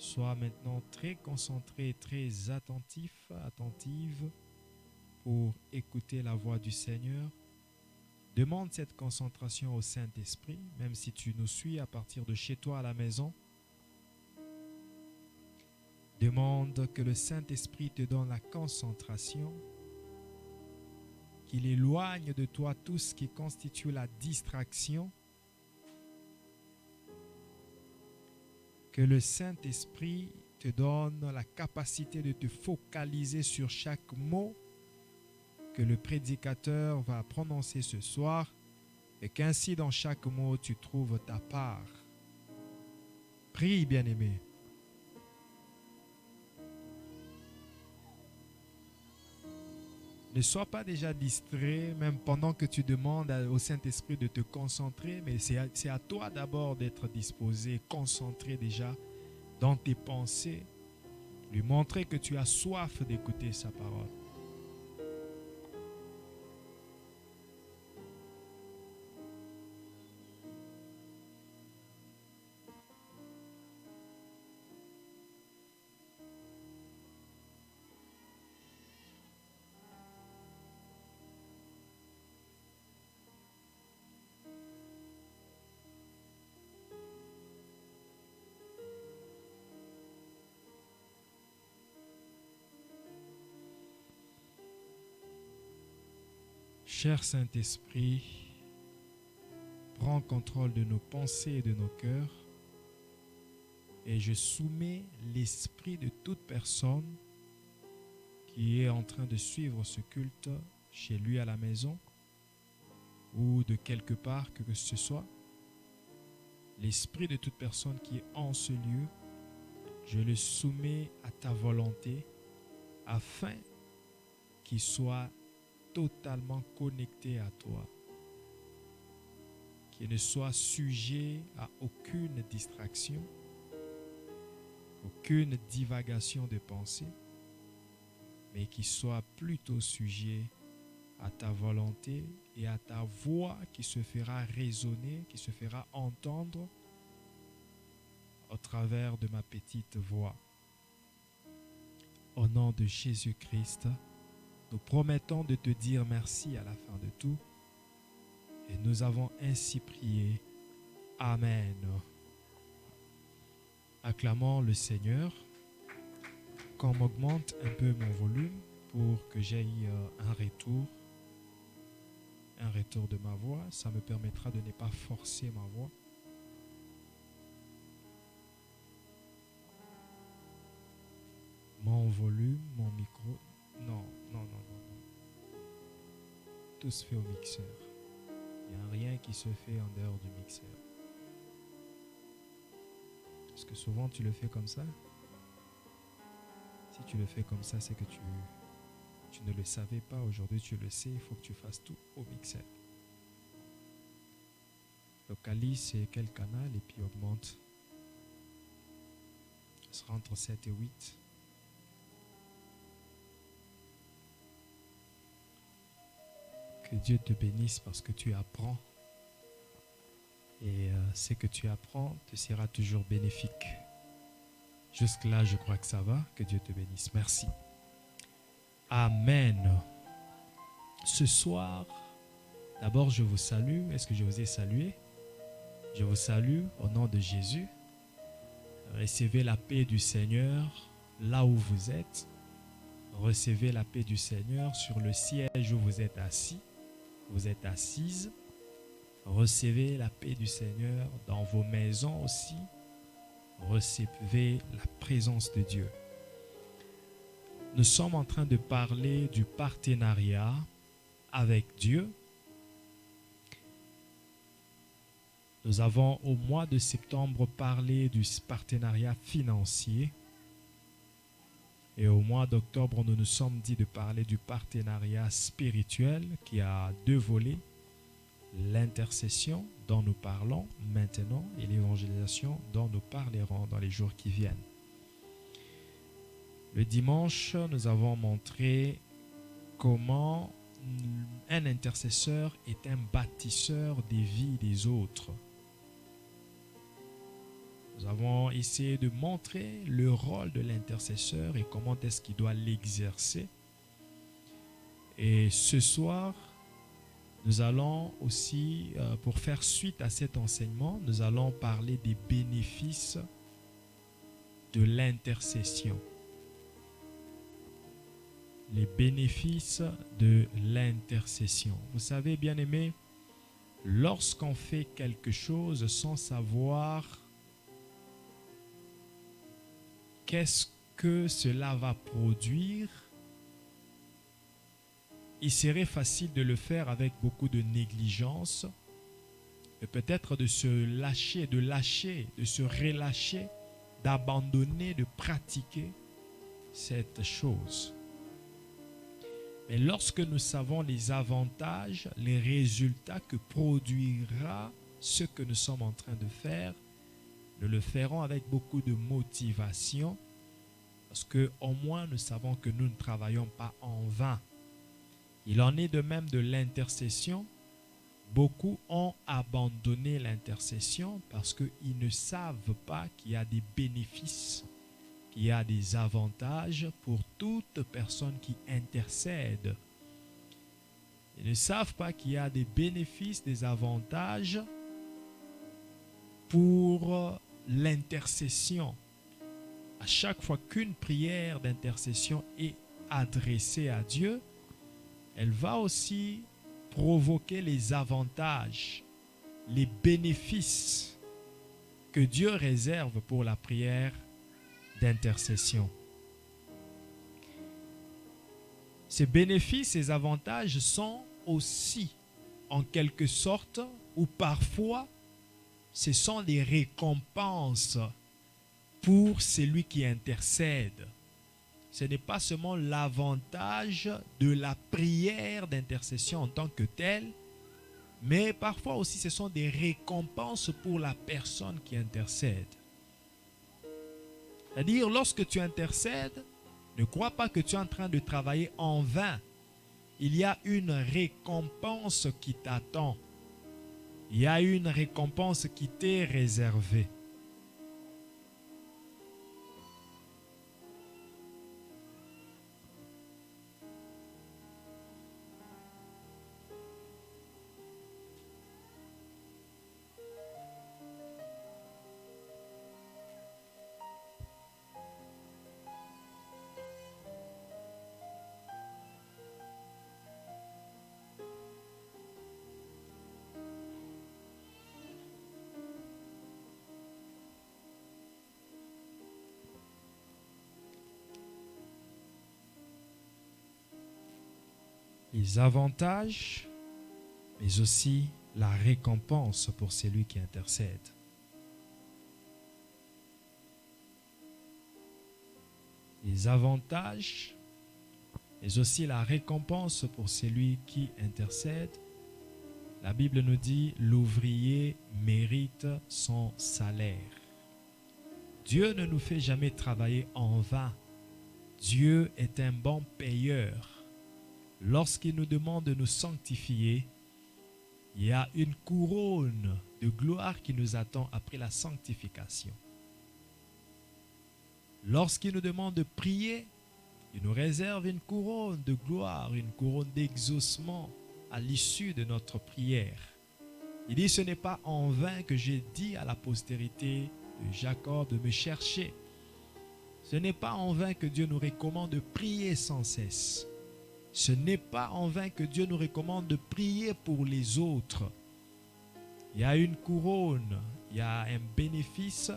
Sois maintenant très concentré, très attentif, attentive pour écouter la voix du Seigneur. Demande cette concentration au Saint-Esprit, même si tu nous suis à partir de chez toi à la maison. Demande que le Saint-Esprit te donne la concentration, qu'il éloigne de toi tout ce qui constitue la distraction, que le Saint-Esprit te donne la capacité de te focaliser sur chaque mot que le prédicateur va prononcer ce soir et qu'ainsi dans chaque mot tu trouves ta part. Prie, bien-aimé. Ne sois pas déjà distrait, même pendant que tu demandes au Saint-Esprit de te concentrer, mais c'est à toi d'abord d'être disposé, concentré déjà dans tes pensées, lui montrer que tu as soif d'écouter sa parole. Cher Saint-Esprit, prends contrôle de nos pensées et de nos cœurs et je soumets l'esprit de toute personne qui est en train de suivre ce culte chez lui à la maison ou de quelque part que ce soit. L'esprit de toute personne qui est en ce lieu, je le soumets à ta volonté afin qu'il soit totalement connecté à toi, qu'il ne soit sujet à aucune distraction, aucune divagation de pensée, mais qu'il soit plutôt sujet à ta volonté et à ta voix qui se fera résonner, qui se fera entendre au travers de ma petite voix. Au nom de Jésus-Christ, nous promettons de te dire merci à la fin de tout et nous avons ainsi prié. Amen. Acclamons le Seigneur. Qu'on m'augmente un peu mon volume pour que j'aie un retour de ma voix. Ça me permettra de ne pas forcer ma voix. Mon volume, mon micro. Non. Tout se fait au mixeur. Il n'y a rien qui se fait en dehors du mixeur. Parce que souvent tu le fais comme ça. Si tu le fais comme ça, c'est que tu ne le savais pas. Aujourd'hui, tu le sais. Il faut que tu fasses tout au mixeur. Localise c'est quel canal et puis augmente. Ce sera entre 7 et 8. Que Dieu te bénisse parce que tu apprends. Et ce que tu apprends te sera toujours bénéfique. Jusque-là, je crois que ça va. Que Dieu te bénisse. Merci. Amen. Ce soir, d'abord, je vous salue. Est-ce que je vous ai salué? Je vous salue au nom de Jésus. Recevez la paix du Seigneur là où vous êtes. Recevez la paix du Seigneur sur le siège où vous êtes assis. Vous êtes assise. Recevez la paix du Seigneur dans vos maisons aussi. Recevez la présence de Dieu. Nous sommes en train de parler du partenariat avec Dieu. Nous avons au mois de septembre parlé du partenariat financier. Et au mois d'octobre, nous nous sommes dit de parler du partenariat spirituel qui a deux volets. L'intercession dont nous parlons maintenant et l'évangélisation dont nous parlerons dans les jours qui viennent. Le dimanche, nous avons montré comment un intercesseur est un bâtisseur des vies des autres. Nous avons essayé de montrer le rôle de l'intercesseur et comment est-ce qu'il doit l'exercer. Et ce soir, nous allons aussi, pour faire suite à cet enseignement, nous allons parler des bénéfices de l'intercession. Les bénéfices de l'intercession. Vous savez, bien-aimés, lorsqu'on fait quelque chose sans savoir qu'est-ce que cela va produire, il serait facile de le faire avec beaucoup de négligence et peut-être de se lâcher, de se relâcher, d'abandonner, de pratiquer cette chose. Mais lorsque nous savons les avantages, les résultats que produira ce que nous sommes en train de faire, nous le ferons avec beaucoup de motivation parce qu'au moins nous savons que nous ne travaillons pas en vain. Il en est de même de l'intercession. Beaucoup ont abandonné l'intercession parce qu'ils ne savent pas qu'il y a des bénéfices, qu'il y a des avantages pour toute personne qui intercède. Ils ne savent pas qu'il y a des bénéfices, des avantages pour l'intercession. À chaque fois qu'une prière d'intercession est adressée à Dieu, elle va aussi provoquer les avantages, les bénéfices que Dieu réserve pour la prière d'intercession. Ces bénéfices, ces avantages sont aussi, en quelque sorte, ou parfois, ce sont des récompenses pour celui qui intercède. Ce n'est pas seulement l'avantage de la prière d'intercession en tant que telle, mais parfois aussi ce sont des récompenses pour la personne qui intercède. C'est-à-dire, lorsque tu intercèdes, ne crois pas que tu es en train de travailler en vain. Il y a une récompense qui t'attend. Il y a une récompense qui t'est réservée. Les avantages, mais aussi la récompense pour celui qui intercède. Les avantages, mais aussi la récompense pour celui qui intercède. La Bible nous dit, l'ouvrier mérite son salaire. Dieu ne nous fait jamais travailler en vain. Dieu est un bon payeur. Lorsqu'il nous demande de nous sanctifier, il y a une couronne de gloire qui nous attend après la sanctification. Lorsqu'il nous demande de prier, il nous réserve une couronne de gloire, une couronne d'exaucement à l'issue de notre prière. Il dit, ce n'est pas en vain que j'ai dit à la postérité de Jacob de me chercher. Ce n'est pas en vain que Dieu nous recommande de prier sans cesse. Ce n'est pas en vain que Dieu nous recommande de prier pour les autres. Il y a une couronne, il y a un bénéfice,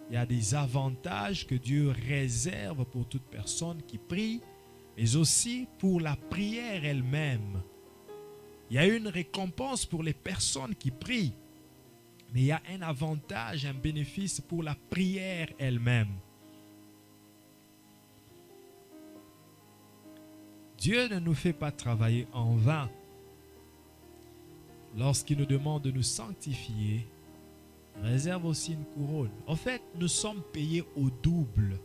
il y a des avantages que Dieu réserve pour toute personne qui prie, mais aussi pour la prière elle-même. Il y a une récompense pour les personnes qui prient, mais il y a un avantage, un bénéfice pour la prière elle-même. Dieu ne nous fait pas travailler en vain. Lorsqu'il nous demande de nous sanctifier, il réserve aussi une couronne. En fait, nous sommes payés au double.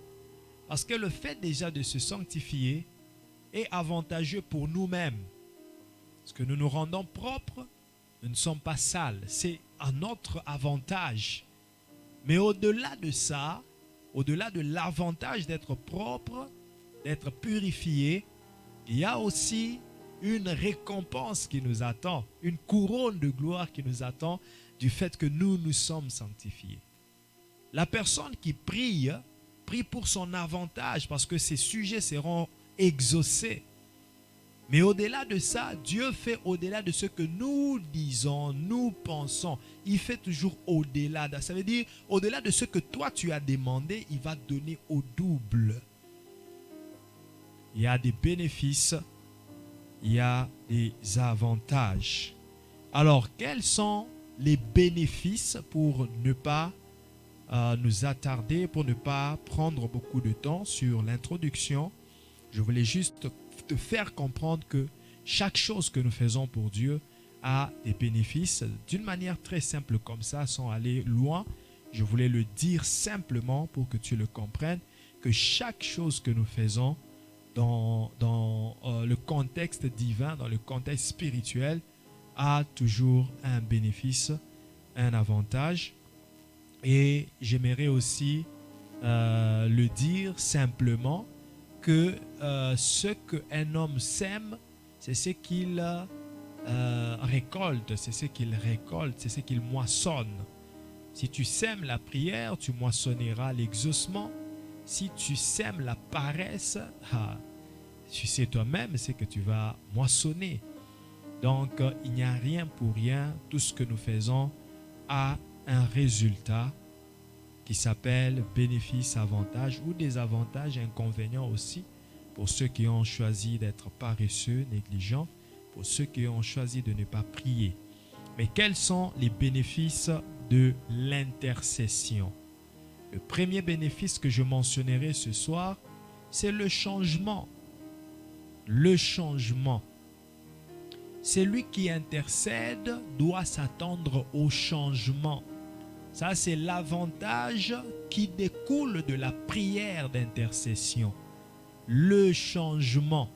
Parce que le fait déjà de se sanctifier est avantageux pour nous-mêmes. Parce que nous nous rendons propres, nous ne sommes pas sales. C'est à notre avantage. Mais au-delà de ça, au-delà de l'avantage d'être propre, d'être purifié, il y a aussi une récompense qui nous attend, une couronne de gloire qui nous attend du fait que nous sommes sanctifiés. La personne qui prie, prie pour son avantage parce que ses sujets seront exaucés. Mais au-delà de ça, Dieu fait au-delà de ce que nous disons, nous pensons. Il fait toujours au-delà. Ça veut dire, au-delà de ce que toi tu as demandé, il va donner au double. Il y a des bénéfices, il y a des avantages. Alors, quels sont les bénéfices pour ne pas nous attarder, pour ne pas prendre beaucoup de temps sur l'introduction? Je voulais juste te faire comprendre que chaque chose que nous faisons pour Dieu a des bénéfices. D'une manière très simple comme ça, sans aller loin, je voulais le dire simplement pour que tu le comprennes, que chaque chose que nous faisons dans le contexte divin, dans le contexte spirituel, a toujours un bénéfice, un avantage. Et j'aimerais aussi le dire simplement que ce qu'un homme sème, c'est ce qu'il récolte, c'est ce qu'il récolte, c'est ce qu'il moissonne. Si tu sèmes la prière, tu moissonneras l'exaucement. Si tu sèmes la paresse, tu sais toi-même ce que tu vas moissonner. Donc, il n'y a rien pour rien. Tout ce que nous faisons a un résultat qui s'appelle bénéfice, avantage ou des avantages, inconvénients aussi pour ceux qui ont choisi d'être paresseux, négligents, pour ceux qui ont choisi de ne pas prier. Mais quels sont les bénéfices de l'intercession? Le premier bénéfice que je mentionnerai ce soir, c'est le changement. Le changement. Celui qui intercède doit s'attendre au changement. Ça, c'est l'avantage qui découle de la prière d'intercession. Le changement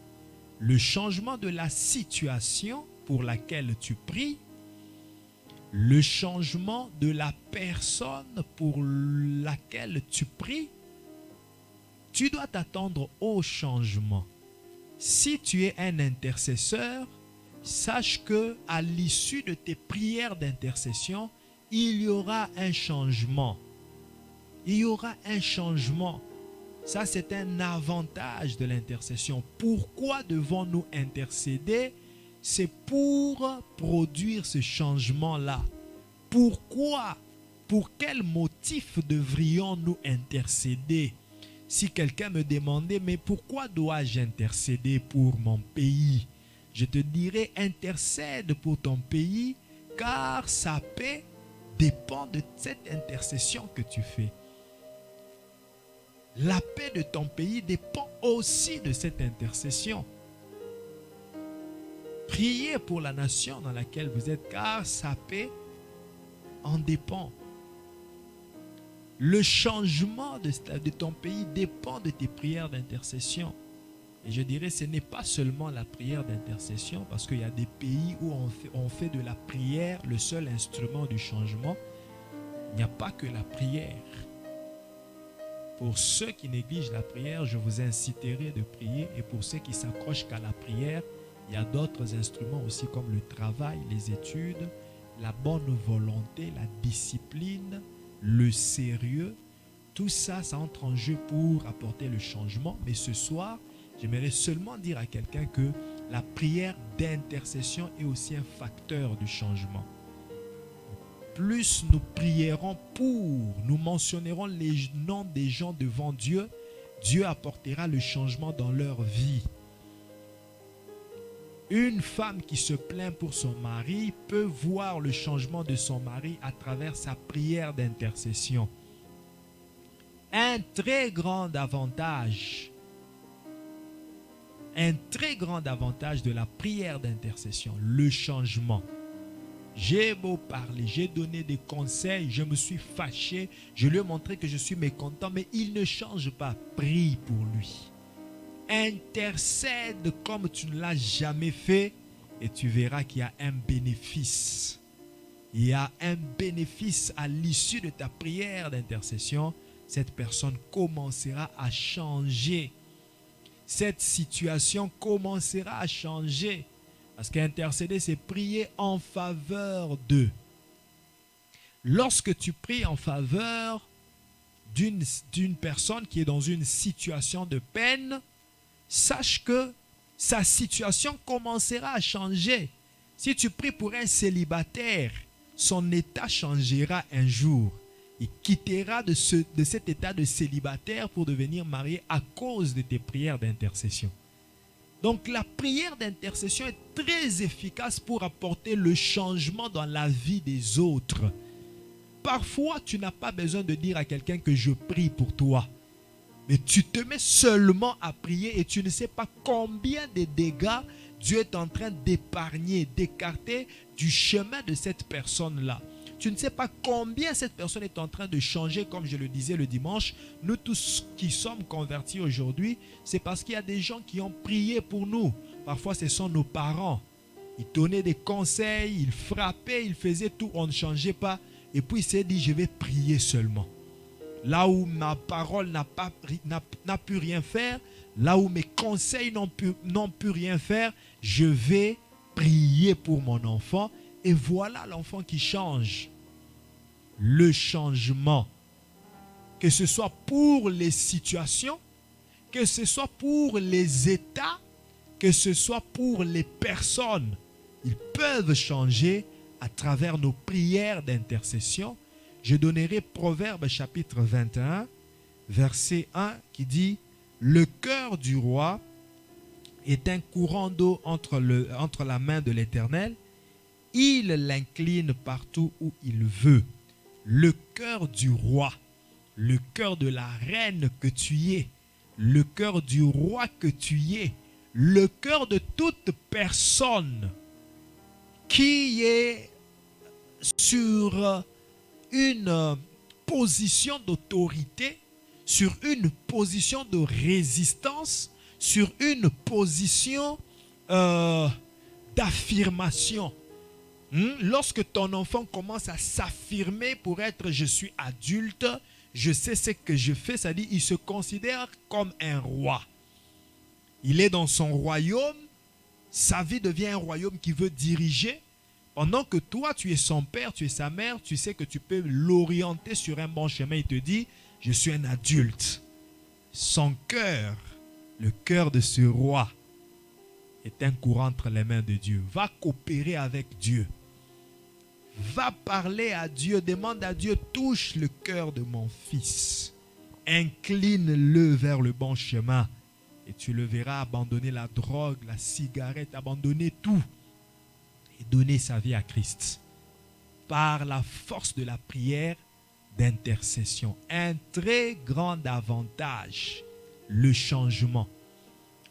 de la situation pour laquelle tu pries, le changement de la personne pour laquelle tu pries, tu dois t'attendre au changement. Si tu es un intercesseur, sache que à l'issue de tes prières d'intercession, il y aura un changement. Il y aura un changement. Ça, c'est un avantage de l'intercession. Pourquoi devons-nous intercéder? C'est pour produire ce changement-là. Pourquoi? Pour quel motif devrions-nous intercéder? Si quelqu'un me demandait, mais pourquoi dois-je intercéder pour mon pays? Je te dirais, intercède pour ton pays, car sa paix dépend de cette intercession que tu fais. La paix de ton pays dépend aussi de cette intercession. Priez pour la nation dans laquelle vous êtes, car sa paix en dépend. Le changement de ton pays dépend de tes prières d'intercession. Et je dirais, ce n'est pas seulement la prière d'intercession, parce qu'il y a des pays où on fait de la prière le seul instrument du changement. Il n'y a pas que la prière. Pour ceux qui négligent la prière, je vous inciterai de prier. Et pour ceux qui s'accrochent qu'à la prière, il y a d'autres instruments aussi comme le travail, les études, la bonne volonté, la discipline, le sérieux. Tout ça, ça entre en jeu pour apporter le changement. Mais ce soir, j'aimerais seulement dire à quelqu'un que la prière d'intercession est aussi un facteur du changement. Plus nous prierons pour, nous mentionnerons les noms des gens devant Dieu, Dieu apportera le changement dans leur vie. Une femme qui se plaint pour son mari peut voir le changement de son mari à travers sa prière d'intercession. Un très grand avantage de la prière d'intercession, le changement. J'ai beau parler, j'ai donné des conseils, je me suis fâché, je lui ai montré que je suis mécontent, mais il ne change pas. Prie pour lui. Intercède comme tu ne l'as jamais fait et tu verras qu'il y a un bénéfice. il y a un bénéfice à l'issue de ta prière d'intercession. Cette personne commencera à changer. Cette situation commencera à changer. Parce qu'intercéder, c'est prier en faveur d'eux. Lorsque tu pries en faveur d'une personne qui est dans une situation de peine, sache que sa situation commencera à changer. Si tu pries pour un célibataire, son état changera un jour. Il quittera de cet état de célibataire pour devenir marié à cause de tes prières d'intercession. Donc la prière d'intercession est très efficace pour apporter le changement dans la vie des autres. Parfois, tu n'as pas besoin de dire à quelqu'un que je prie pour toi. Mais tu te mets seulement à prier et tu ne sais pas combien de dégâts Dieu est en train d'épargner, d'écarter du chemin de cette personne-là. Tu ne sais pas combien cette personne est en train de changer, comme je le disais le dimanche. Nous tous qui sommes convertis aujourd'hui, c'est parce qu'il y a des gens qui ont prié pour nous. Parfois, ce sont nos parents. Ils donnaient des conseils, ils frappaient, ils faisaient tout, on ne changeait pas. Et puis il s'est dit, je vais prier seulement. Là où ma parole n'a pu rien faire, là où mes conseils n'ont pu rien faire, je vais prier pour mon enfant. Et voilà l'enfant qui change. Le changement, que ce soit pour les situations, que ce soit pour les états, que ce soit pour les personnes, ils peuvent changer à travers nos prières d'intercession. Je donnerai Proverbe chapitre 21, verset 1 qui dit « Le cœur du roi est un courant d'eau entre la main de l'Éternel. Il l'incline partout où il veut. » Le cœur du roi, le cœur de la reine que tu es, le cœur du roi que tu es, le cœur de toute personne qui est sur une position d'autorité, sur une position de résistance, sur une position d'affirmation. Lorsque ton enfant commence à s'affirmer pour être « je suis adulte, je sais ce que je fais », ça dit il se considère comme un roi. Il est dans son royaume, sa vie devient un royaume qui veut diriger. Pendant que toi, tu es son père, tu es sa mère, tu sais que tu peux l'orienter sur un bon chemin. Il te dit, je suis un adulte. Son cœur, le cœur de ce roi, est un courant entre les mains de Dieu. Va coopérer avec Dieu. Va parler à Dieu, demande à Dieu, touche le cœur de mon fils. Incline-le vers le bon chemin. Et tu le verras abandonner la drogue, la cigarette, abandonner tout. Et donner sa vie à Christ par la force de la prière d'intercession. Un très grand avantage, le changement.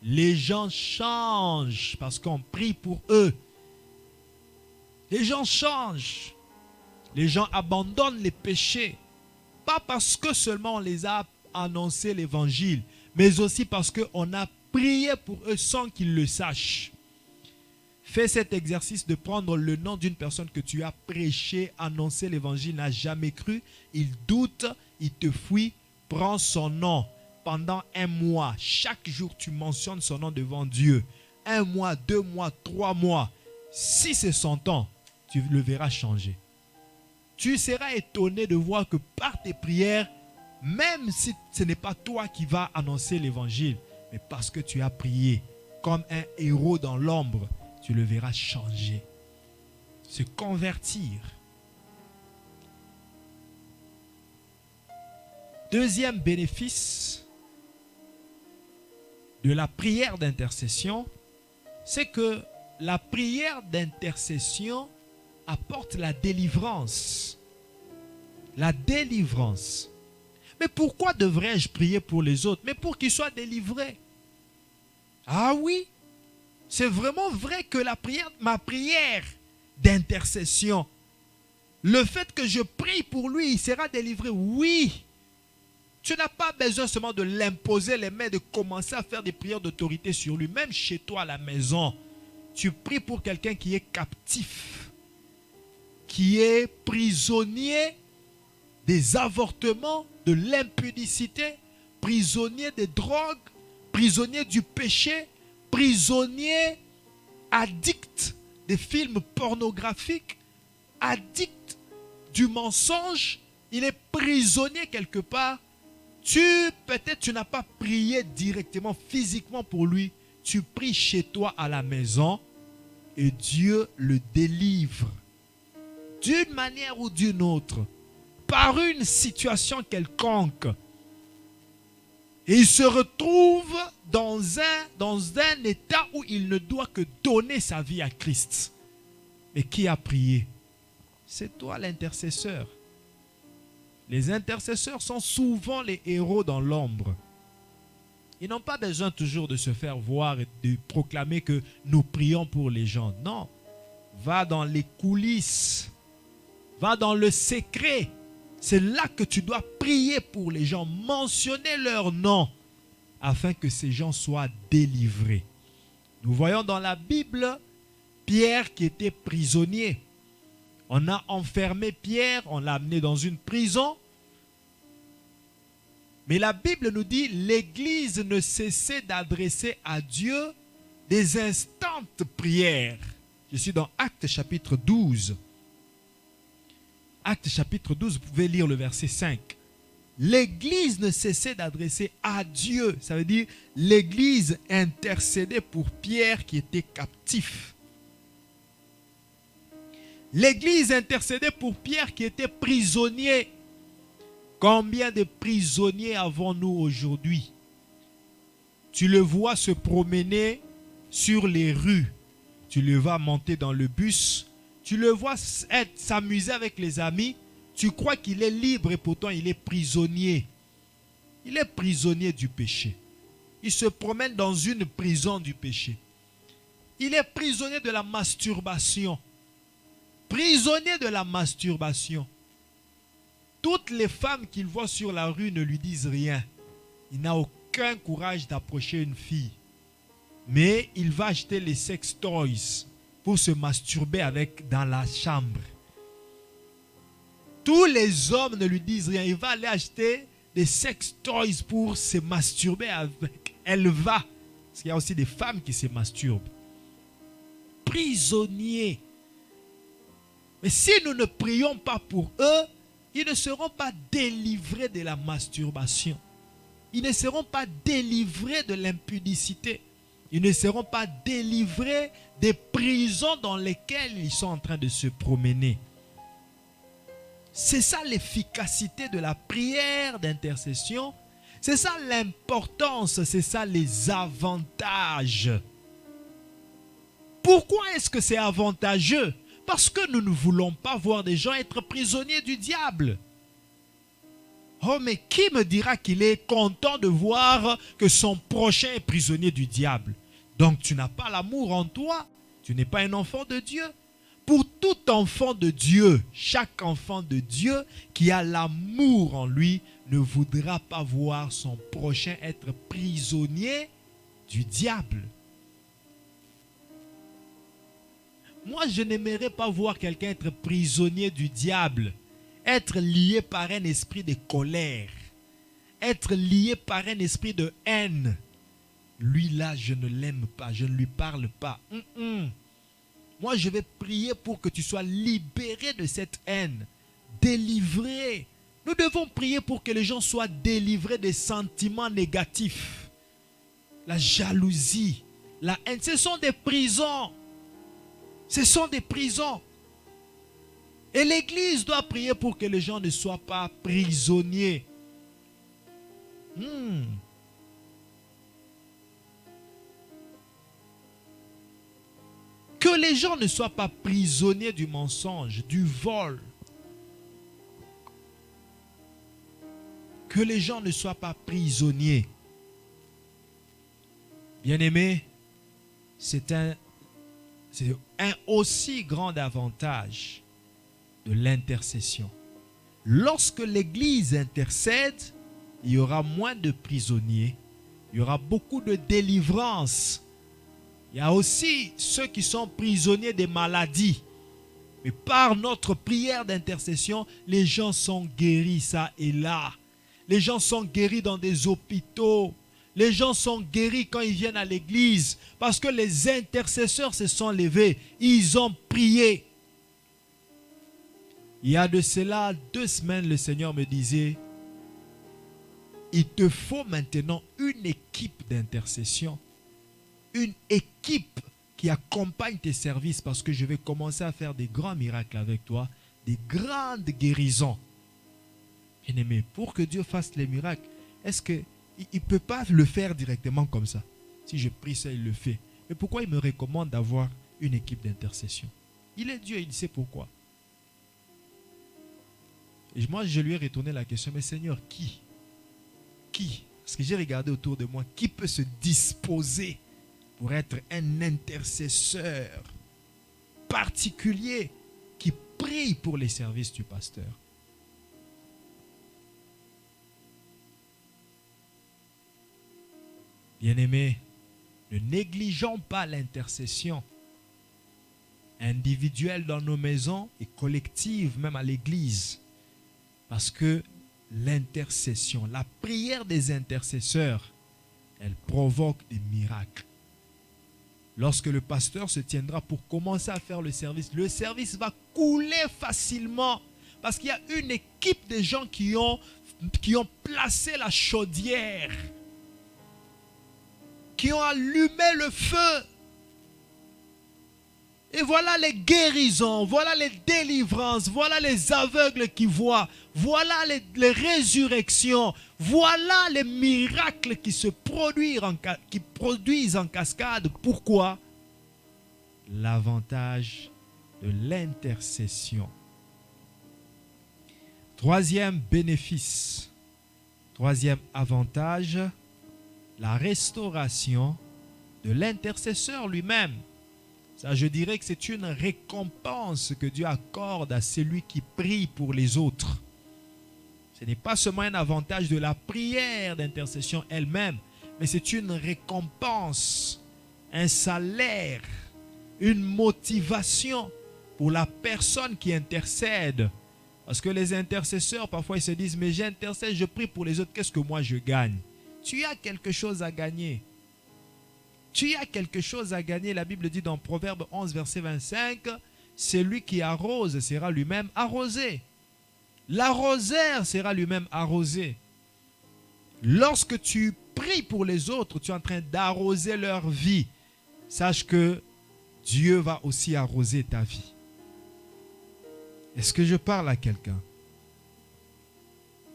Les gens changent parce qu'on prie pour eux. Les gens changent. Les gens abandonnent les péchés. Pas parce que seulement on les a annoncé l'évangile, mais aussi parce qu'on a prié pour eux sans qu'ils le sachent. Fais cet exercice de prendre le nom d'une personne que tu as prêché, annoncé l'évangile, n'a jamais cru. Il doute, il te fuit. Prends son nom pendant un mois. Chaque jour, tu mentionnes son nom devant Dieu. 1 mois, 2 mois, 3 mois. Si c'est son temps, tu le verras changer. Tu seras étonné de voir que par tes prières, même si ce n'est pas toi qui vas annoncer l'évangile, mais parce que tu as prié comme un héros dans l'ombre, tu le verras changer, se convertir. Deuxième bénéfice de la prière d'intercession, c'est que la prière d'intercession apporte la délivrance. La délivrance. Mais pourquoi devrais-je prier pour les autres? Mais pour qu'ils soient délivrés. Ah oui, c'est vraiment vrai que ma prière d'intercession, le fait que je prie pour lui, il sera délivré. Oui, tu n'as pas besoin seulement de l'imposer les mains, de commencer à faire des prières d'autorité sur lui. Même chez toi à la maison, tu pries pour quelqu'un qui est captif. qui est prisonnier des avortements, de l'impudicité, prisonnier des drogues, prisonnier du péché, prisonnier addict des films pornographiques, addict du mensonge, il est prisonnier quelque part. Peut-être tu n'as pas prié directement, physiquement pour lui. Tu pries chez toi à la maison et Dieu le délivre d'une manière ou d'une autre, par une situation quelconque. Et il se retrouve dans un état où il ne doit que donner sa vie à Christ. Mais qui a prié? C'est toi l'intercesseur. Les intercesseurs sont souvent les héros dans l'ombre. Ils n'ont pas besoin toujours de se faire voir et de proclamer que nous prions pour les gens. Non. Va dans les coulisses. Va dans le secret. C'est là que tu dois prier pour les gens. Mentionner leur nom afin que ces gens soient délivrés. Nous voyons dans la Bible Pierre qui était prisonnier. On a enfermé Pierre, on l'a amené dans une prison. Mais la Bible nous dit, l'Église ne cessait d'adresser à Dieu des instantes prières. Je suis dans Actes chapitre 12. Actes chapitre 12, vous pouvez lire le verset 5. L'Église ne cessait d'adresser à Dieu. Ça veut dire, l'Église intercédait pour Pierre qui était captif. L'Église intercédait pour Pierre qui était prisonnier. Combien de prisonniers avons-nous aujourd'hui? Tu le vois se promener sur les rues. Tu le vois monter dans le bus. Tu le vois s'amuser avec les amis. Tu crois qu'il est libre et pourtant il est prisonnier. Il est prisonnier du péché. Il se promène dans une prison du péché. Il est prisonnier de la masturbation. Prisonnier de la masturbation. Toutes les femmes qu'il voit sur la rue ne lui disent rien. Il n'a aucun courage d'approcher une fille. Mais il va acheter les sex toys pour se masturber avec dans la chambre. Tous les hommes ne lui disent rien. Il va aller acheter des sex toys pour se masturber avec. Elle va. Parce qu'il y a aussi des femmes qui se masturbent. Prisonniers. Mais si nous ne prions pas pour eux, ils ne seront pas délivrés de la masturbation. Ils ne seront pas délivrés de l'impudicité. Ils ne seront pas délivrés des prisons dans lesquelles ils sont en train de se promener. C'est ça l'efficacité de la prière d'intercession. C'est ça l'importance, c'est ça les avantages. Pourquoi est-ce que c'est avantageux? Parce que nous ne voulons pas voir des gens être prisonniers du diable. Oh, mais qui me dira qu'il est content de voir que son prochain est prisonnier du diable? Donc tu n'as pas l'amour en toi. Tu n'es pas un enfant de Dieu. Pour tout enfant de Dieu, chaque enfant de Dieu qui a l'amour en lui ne voudra pas voir son prochain être prisonnier du diable. Moi, je n'aimerais pas voir quelqu'un être prisonnier du diable, être lié par un esprit de colère, être lié par un esprit de haine. Lui là, je ne l'aime pas, je ne lui parle pas. Moi, je vais prier pour que tu sois libéré de cette haine, délivré. Nous devons prier pour que les gens soient délivrés des sentiments négatifs. La jalousie, la haine, ce sont des prisons. Ce sont des prisons. Et l'Église doit prier pour que les gens ne soient pas prisonniers. Que les gens ne soient pas prisonniers du mensonge, du vol. Que les gens ne soient pas prisonniers. Bien-aimés, c'est un aussi grand avantage de l'intercession. Lorsque l'Église intercède, il y aura moins de prisonniers, il y aura beaucoup de délivrance. Il y a aussi ceux qui sont prisonniers des maladies. Mais par notre prière d'intercession, les gens sont guéris ça et là. Les gens sont guéris dans des hôpitaux. Les gens sont guéris quand ils viennent à l'église. Parce que les intercesseurs se sont levés. Ils ont prié. Il y a de cela 2 semaines, le Seigneur me disait, il te faut maintenant une équipe d'intercession. Une équipe qui accompagne tes services parce que je vais commencer à faire des grands miracles avec toi. Des grandes guérisons. Bien-aimé, pour que Dieu fasse les miracles, est-ce qu'il ne peut pas le faire directement comme ça? Si je prie ça, il le fait. Mais pourquoi il me recommande d'avoir une équipe d'intercession? Il est Dieu, il sait pourquoi. Et moi, je lui ai retourné la question, mais Seigneur, qui? Qui? Parce que j'ai regardé autour de moi, qui peut se disposer pour être un intercesseur particulier qui prie pour les services du pasteur? Bien-aimés, ne négligeons pas l'intercession individuelle dans nos maisons et collective même à l'église. Parce que l'intercession, la prière des intercesseurs, elle provoque des miracles. Lorsque le pasteur se tiendra pour commencer à faire le service va couler facilement. Parce qu'il y a une équipe de gens qui ont placé la chaudière, qui ont allumé le feu. Et voilà les guérisons, voilà les délivrances, voilà les aveugles qui voient, voilà les résurrections, voilà les miracles qui se produisent en cascade. Pourquoi? L'avantage de l'intercession. Troisième bénéfice, troisième avantage, la restauration de l'intercesseur lui-même. Ça, je dirais que c'est une récompense que Dieu accorde à celui qui prie pour les autres. Ce n'est pas seulement un avantage de la prière d'intercession elle-même, mais c'est une récompense, un salaire, une motivation pour la personne qui intercède. Parce que les intercesseurs, parfois, ils se disent, mais j'intercède, je prie pour les autres, qu'est-ce que moi je gagne? Tu as quelque chose à gagner. Tu as quelque chose à gagner. La Bible dit dans Proverbe 11, verset 25, celui qui arrose sera lui-même arrosé. L'arroseur sera lui-même arrosé. Lorsque tu pries pour les autres, tu es en train d'arroser leur vie. Sache que Dieu va aussi arroser ta vie. Est-ce que je parle à quelqu'un?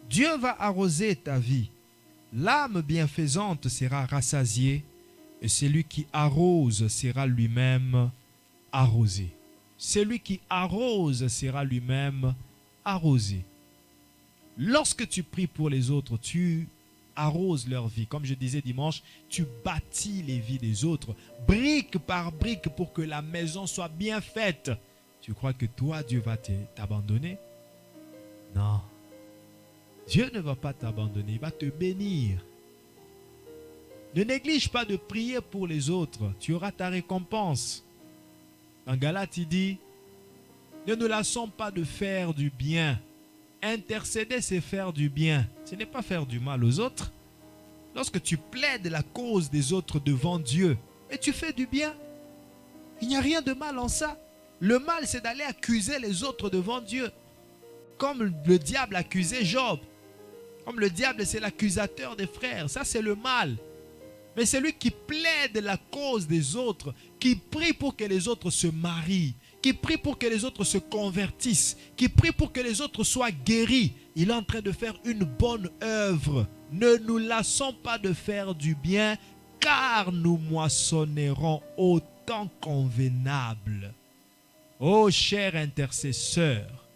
Dieu va arroser ta vie. L'âme bienfaisante sera rassasiée. Et celui qui arrose sera lui-même arrosé. Celui qui arrose sera lui-même arrosé. Lorsque tu pries pour les autres, tu arroses leur vie. Comme je disais dimanche, tu bâtis les vies des autres, brique par brique, pour que la maison soit bien faite. Tu crois que toi, Dieu va t'abandonner? Non. Dieu ne va pas t'abandonner, il va te bénir. Ne néglige pas de prier pour les autres. Tu auras ta récompense. Dans Galates, il dit, ne nous lassons pas de faire du bien. Intercéder, c'est faire du bien. Ce n'est pas faire du mal aux autres. Lorsque tu plaides la cause des autres devant Dieu, et tu fais du bien, il n'y a rien de mal en ça. Le mal, c'est d'aller accuser les autres devant Dieu. Comme le diable accusait Job. Comme le diable, c'est l'accusateur des frères. Ça, c'est le mal. Mais c'est lui qui plaide la cause des autres, qui prie pour que les autres se marient, qui prie pour que les autres se convertissent, qui prie pour que les autres soient guéris. Il est en train de faire une bonne œuvre. Ne nous lassons pas de faire du bien, car nous moissonnerons au temps convenable. Ô cher intercesseur,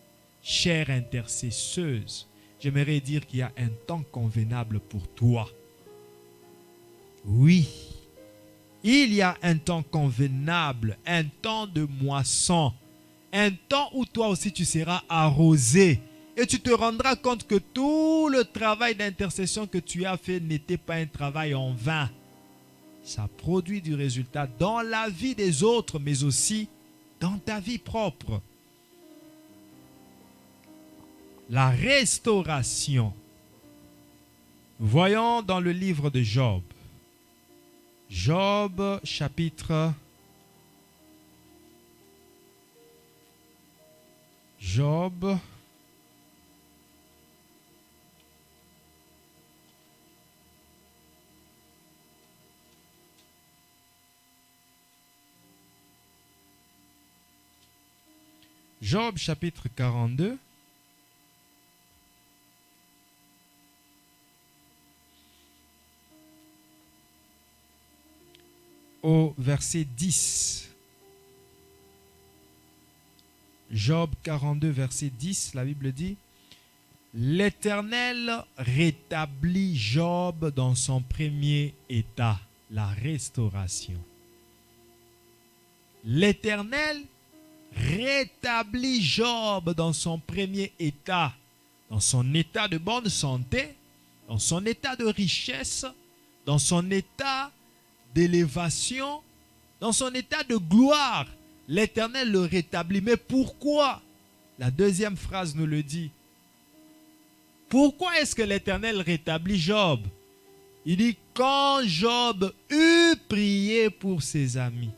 chère intercesseuse, j'aimerais dire qu'il y a un temps convenable pour toi. Oui, il y a un temps convenable, un temps de moisson, un temps où toi aussi tu seras arrosé et tu te rendras compte que tout le travail d'intercession que tu as fait n'était pas un travail en vain. Ça produit du résultat dans la vie des autres, mais aussi dans ta vie propre. la restauration. Voyons dans le livre de Job. Job chapitre Job Job chapitre 42. Au verset 10. Job 42, verset 10, la Bible dit: L'Éternel rétablit Job dans son premier état, la restauration. L'Éternel rétablit Job dans son premier état, dans son état de bonne santé, dans son état de richesse, dans son état d'élévation, dans son état de gloire. L'Éternel le rétablit. Mais pourquoi? La deuxième phrase nous le dit. Pourquoi est-ce que l'Éternel rétablit Job? Il dit: quand Job eut prié pour ses amis.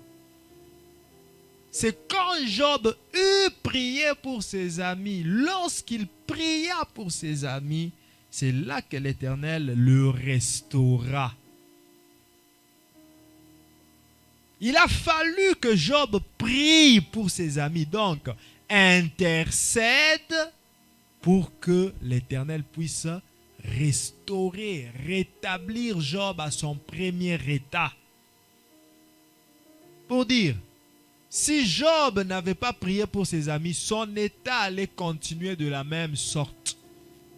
C'est quand Job eut prié pour ses amis, lorsqu'il pria pour ses amis, c'est là que l'Éternel le restaura. Il a fallu que Job prie pour ses amis, donc intercède pour que l'Éternel puisse restaurer, rétablir Job à son premier état. Pour dire, si Job n'avait pas prié pour ses amis, son état allait continuer de la même sorte.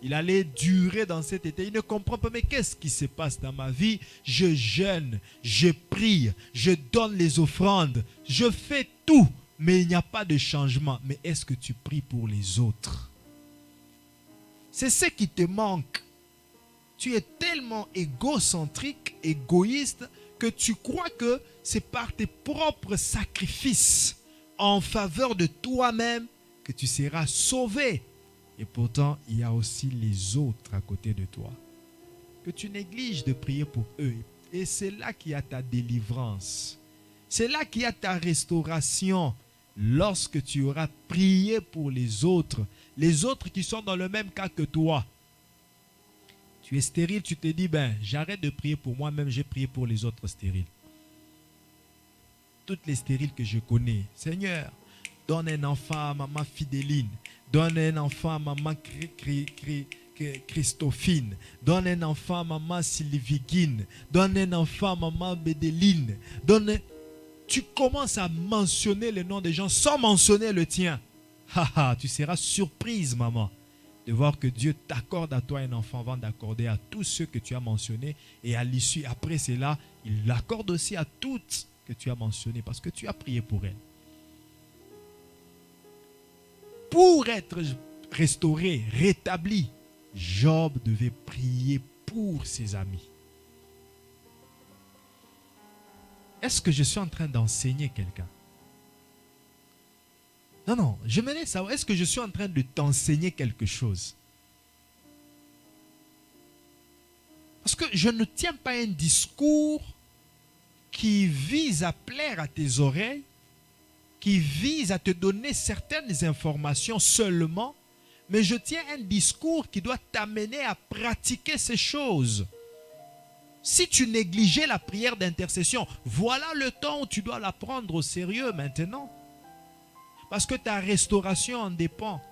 Il allait durer dans cet état. Il ne comprend pas, mais qu'est-ce qui se passe dans ma vie? Je jeûne, je prie, je donne les offrandes, je fais tout, mais il n'y a pas de changement. Mais est-ce que tu pries pour les autres? C'est ce qui te manque. Tu es tellement égocentrique, égoïste, que tu crois que c'est par tes propres sacrifices en faveur de toi-même que tu seras sauvé. Et pourtant, il y a aussi les autres à côté de toi. Que tu négliges de prier pour eux. Et c'est là qu'il y a ta délivrance. C'est là qu'il y a ta restauration. Lorsque tu auras prié pour les autres qui sont dans le même cas que toi. Tu es stérile, tu te dis, j'arrête de prier pour moi-même, j'ai prié pour les autres stériles. Toutes les stériles que je connais, Seigneur, donne un enfant à maman Fidéline, donne un enfant à maman Christophine, donne un enfant à maman Sylviguine, donne un enfant à maman Bédéline, Tu commences à mentionner le nom des gens sans mentionner le tien. Tu seras surprise, maman, de voir que Dieu t'accorde à toi un enfant avant d'accorder à tous ceux que tu as mentionnés. Et à l'issue, après cela, il l'accorde aussi à toutes que tu as mentionnées parce que tu as prié pour elles. Pour être restauré, rétabli, Job devait prier pour ses amis. Est-ce que je suis en train d'enseigner quelqu'un? Non, je me laisse savoir, est-ce que je suis en train de t'enseigner quelque chose? Parce que je ne tiens pas un discours qui vise à plaire à tes oreilles, qui vise à te donner certaines informations seulement, mais je tiens un discours qui doit t'amener à pratiquer ces choses. Si tu négligeais la prière d'intercession, voilà le temps où tu dois la prendre au sérieux maintenant. Parce que ta restauration en dépend.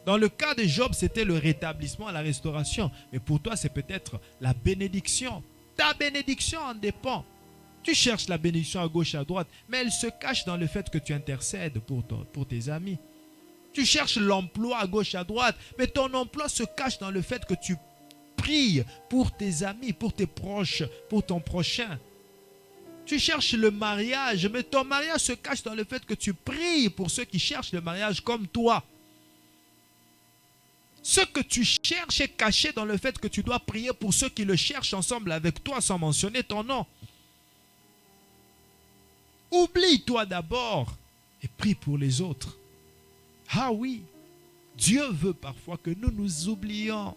Dans le cas de Job, c'était le rétablissement, la restauration. Mais pour toi, c'est peut-être la bénédiction. Ta bénédiction en dépend. Tu cherches la bénédiction à gauche et à droite, mais elle se cache dans le fait que tu intercèdes pour tes amis. Tu cherches l'emploi à gauche et à droite, mais ton emploi se cache dans le fait que tu pries pour tes amis, pour tes proches, pour ton prochain. Tu cherches le mariage, mais ton mariage se cache dans le fait que tu pries pour ceux qui cherchent le mariage comme toi. Ce que tu cherches est caché dans le fait que tu dois prier pour ceux qui le cherchent ensemble avec toi sans mentionner ton nom. Oublie-toi d'abord et prie pour les autres. Ah oui, Dieu veut parfois que nous nous oublions.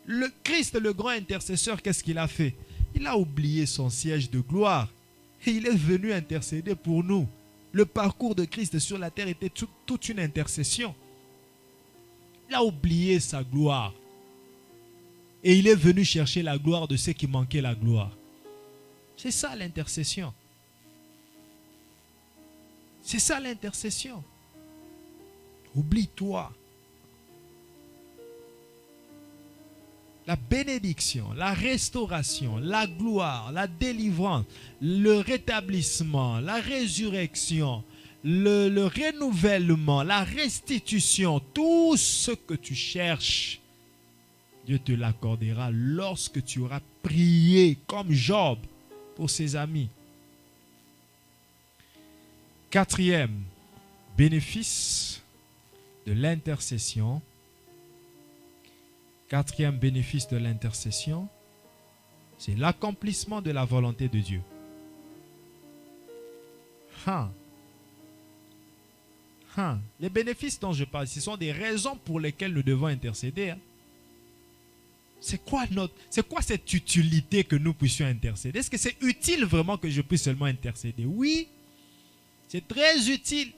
Le Christ, le grand intercesseur, qu'est-ce qu'il a fait? Il a oublié son siège de gloire et il est venu intercéder pour nous. Le parcours de Christ sur la terre était toute une intercession. Il a oublié sa gloire et il est venu chercher la gloire de ceux qui manquaient la gloire. C'est ça l'intercession. C'est ça l'intercession. Oublie-toi. La bénédiction, la restauration, la gloire, la délivrance, le rétablissement, la résurrection, le renouvellement, la restitution, tout ce que tu cherches, Dieu te l'accordera lorsque tu auras prié comme Job pour ses amis. Quatrième bénéfice de l'intercession. Quatrième bénéfice de l'intercession, c'est l'accomplissement de la volonté de Dieu. Les bénéfices dont je parle, ce sont des raisons pour lesquelles nous devons intercéder. C'est quoi cette utilité que nous puissions intercéder? Est-ce que c'est utile vraiment que je puisse seulement intercéder? Oui, c'est très utile,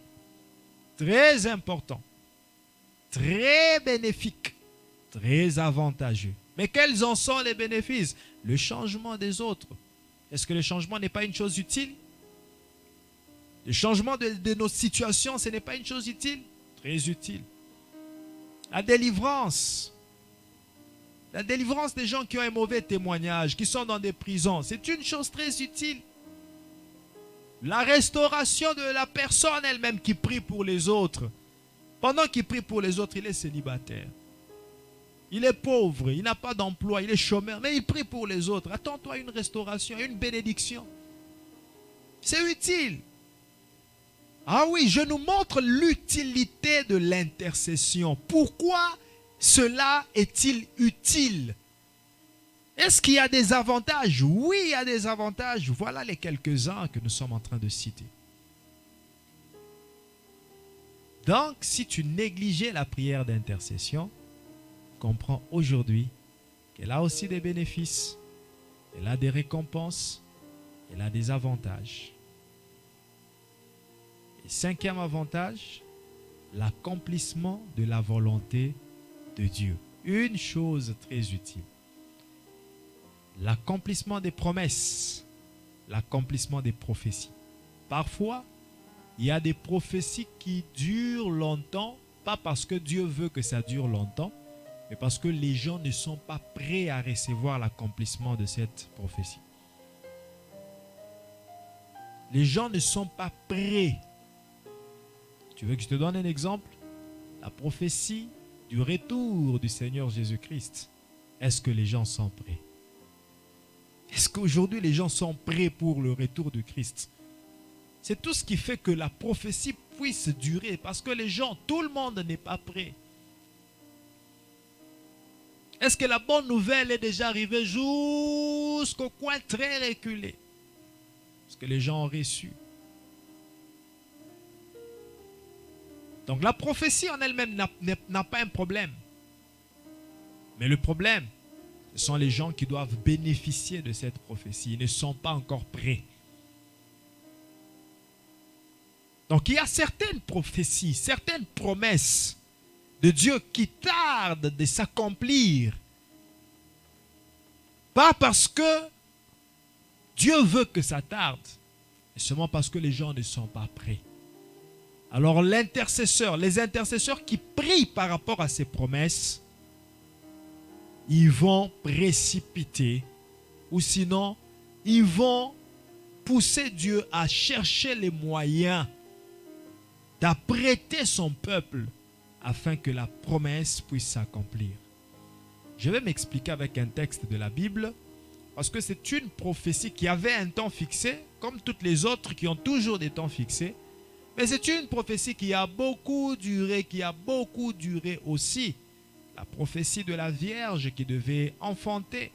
très important, très bénéfique, très avantageux. Mais quels en sont les bénéfices? Le changement des autres. Est-ce que le changement n'est pas une chose utile? Le changement de nos situations, ce n'est pas une chose utile? Très utile. La délivrance. La délivrance des gens qui ont un mauvais témoignage, qui sont dans des prisons, c'est une chose très utile. La restauration de la personne elle-même qui prie pour les autres. Pendant qu'il prie pour les autres, il est célibataire. Il est pauvre, il n'a pas d'emploi, il est chômeur, mais il prie pour les autres. Attends-toi à une restauration, à une bénédiction. C'est utile. Ah oui, je nous montre l'utilité de l'intercession. Pourquoi cela est-il utile? Est-ce qu'il y a des avantages? Oui, il y a des avantages. Voilà les quelques-uns que nous sommes en train de citer. Donc, si tu négligeais la prière d'intercession, comprends aujourd'hui qu'elle a aussi des bénéfices, elle a des récompenses, elle a des avantages. Et cinquième avantage, l'accomplissement de la volonté de Dieu. Une chose très utile. L'accomplissement des promesses, l'accomplissement des prophéties. Parfois, il y a des prophéties qui durent longtemps, pas parce que Dieu veut que ça dure longtemps, mais parce que les gens ne sont pas prêts à recevoir l'accomplissement de cette prophétie. Les gens ne sont pas prêts. Tu veux que je te donne un exemple? La prophétie du retour du Seigneur Jésus-Christ. Est-ce que les gens sont prêts? Est-ce qu'aujourd'hui les gens sont prêts pour le retour du Christ? C'est tout ce qui fait que la prophétie puisse durer, parce que les gens, tout le monde n'est pas prêt. Est-ce que la bonne nouvelle est déjà arrivée jusqu'au coin très reculé? Est-ce que les gens ont reçu? Donc la prophétie en elle-même n'a pas un problème. Mais le problème, ce sont les gens qui doivent bénéficier de cette prophétie. Ils ne sont pas encore prêts. Donc il y a certaines prophéties, certaines promesses de Dieu qui tardent de s'accomplir. Pas parce que Dieu veut que ça tarde, mais seulement parce que les gens ne sont pas prêts. Alors les intercesseurs qui prient par rapport à ces promesses, ils vont précipiter, ou sinon, ils vont pousser Dieu à chercher les moyens d'apprêter son peuple afin que la promesse puisse s'accomplir. Je vais m'expliquer avec un texte de la Bible, parce que c'est une prophétie qui avait un temps fixé, comme toutes les autres qui ont toujours des temps fixés. Mais c'est une prophétie qui a beaucoup duré, aussi. La prophétie de la Vierge qui devait enfanter.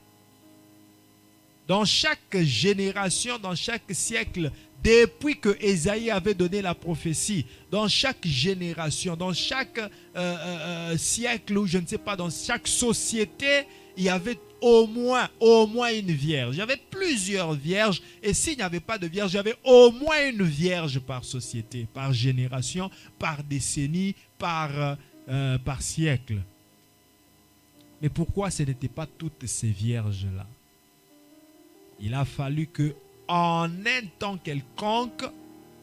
Dans chaque génération, dans chaque siècle, depuis que Ésaïe avait donné la prophétie, dans chaque génération, dans chaque siècle, ou je ne sais pas, dans chaque société, il y avait au moins une vierge. Il y avait plusieurs vierges, et s'il n'y avait pas de vierge, il y avait au moins une vierge par société, par génération, par décennie, par siècle. Mais pourquoi ce n'étaient pas toutes ces vierges-là? Il a fallu que, en un temps quelconque,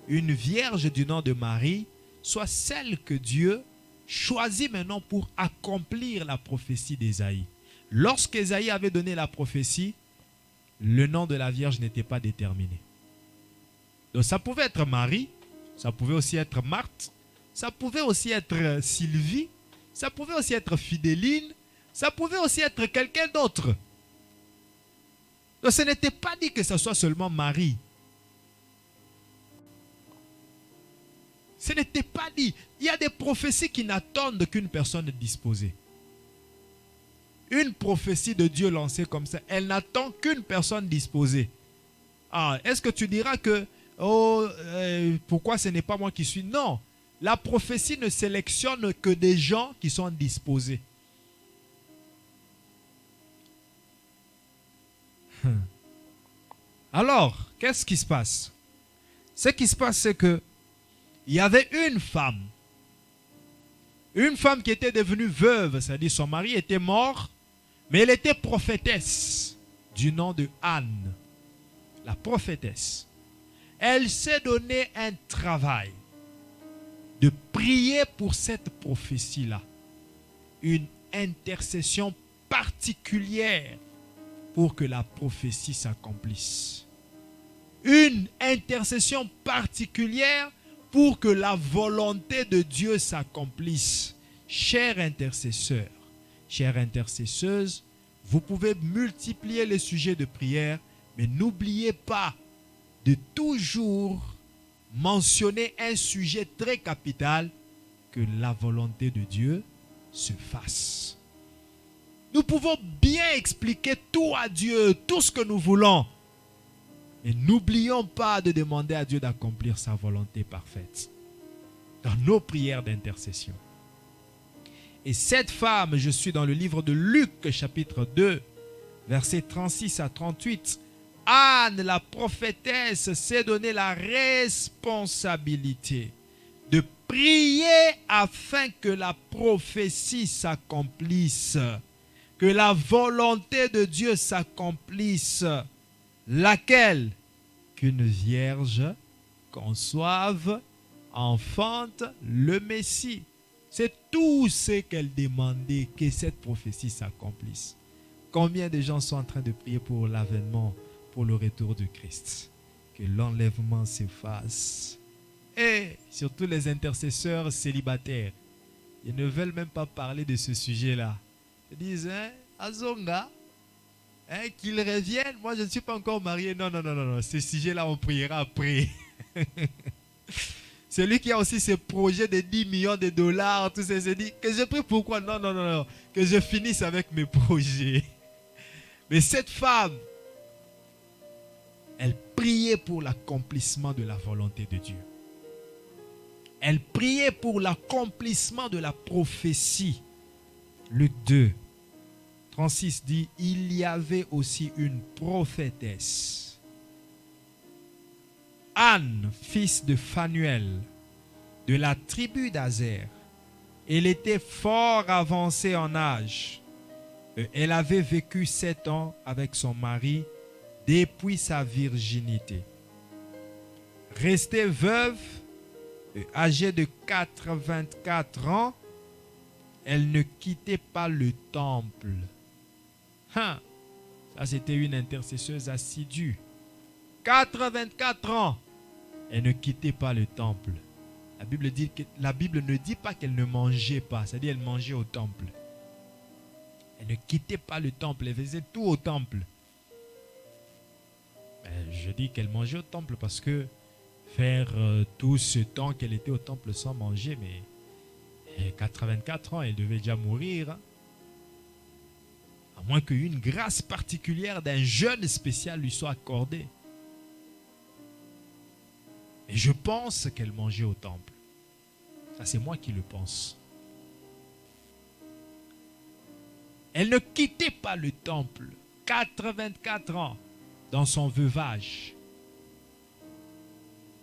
une vierge du nom de Marie soit celle que Dieu choisit maintenant pour accomplir la prophétie d'Ésaïe. Lorsqu'Ésaïe avait donné la prophétie, le nom de la vierge n'était pas déterminé. Donc ça pouvait être Marie, ça pouvait aussi être Marthe, ça pouvait aussi être Sylvie, ça pouvait aussi être Fidéline, ça pouvait aussi être quelqu'un d'autre. Donc ce n'était pas dit que ce soit seulement Marie. Ce n'était pas dit. Il y a des prophéties qui n'attendent qu'une personne disposée. Une prophétie de Dieu lancée comme ça, elle n'attend qu'une personne disposée. Ah, est-ce que tu diras que pourquoi ce n'est pas moi qui suis? Non, la prophétie ne sélectionne que des gens qui sont disposés. Alors, qu'est-ce qui se passe? Ce qui se passe, c'est que il y avait une femme qui était devenue veuve, c'est-à-dire son mari était mort, mais elle était prophétesse du nom de Anne, la prophétesse. Elle s'est donné un travail de prier pour cette prophétie-là, une intercession particulière pour que la prophétie s'accomplisse. Une intercession particulière pour que la volonté de Dieu s'accomplisse. Chers intercesseurs, chères intercesseuses, vous pouvez multiplier les sujets de prière, mais n'oubliez pas de toujours mentionner un sujet très capital, que la volonté de Dieu se fasse. Nous pouvons bien expliquer tout à Dieu, tout ce que nous voulons. Mais n'oublions pas de demander à Dieu d'accomplir sa volonté parfaite dans nos prières d'intercession. Et cette femme, je suis dans le livre de Luc, chapitre 2, versets 36 à 38. Anne, la prophétesse, s'est donné la responsabilité de prier afin que la prophétie s'accomplisse, que la volonté de Dieu s'accomplisse, laquelle? Qu'une vierge conçoive, enfante le Messie. C'est tout ce qu'elle demandait, que cette prophétie s'accomplisse. Combien de gens sont en train de prier pour l'avènement, pour le retour de Christ? Que l'enlèvement se fasse. Et surtout les intercesseurs célibataires, ils ne veulent même pas parler de ce sujet-là. Ils disent, Azonga, qu'ils reviennent. Moi, je ne suis pas encore marié. Non. Ce sujet-là, on priera après. Celui qui a aussi ce projet de 10 millions de dollars, tout ça, se dit que je prie pourquoi? Non. Que je finisse avec mes projets. Mais cette femme, elle priait pour l'accomplissement de la volonté de Dieu. Elle priait pour l'accomplissement de la prophétie. Luc 2, 36 dit, il y avait aussi une prophétesse, Anne, fils de Phanuel, de la tribu d'Azer. Elle était fort avancée en âge. Elle avait vécu 7 ans avec son mari depuis sa virginité. Restée veuve, âgée de 84 ans, elle ne quittait pas le temple. Ça, c'était une intercesseuse assidue. 84 ans, elle ne quittait pas le temple. La Bible ne dit pas qu'elle ne mangeait pas, c'est-à-dire qu'elle mangeait au temple. Elle ne quittait pas le temple, elle faisait tout au temple. Je dis qu'elle mangeait au temple parce que faire tout ce temps qu'elle était au temple sans manger, mais 84 ans, elle devait déjà mourir. À moins qu'une grâce particulière d'un jeûne spécial lui soit accordée. Et je pense qu'elle mangeait au temple. Ça, c'est moi qui le pense. Elle ne quittait pas le temple. 84 ans dans son veuvage.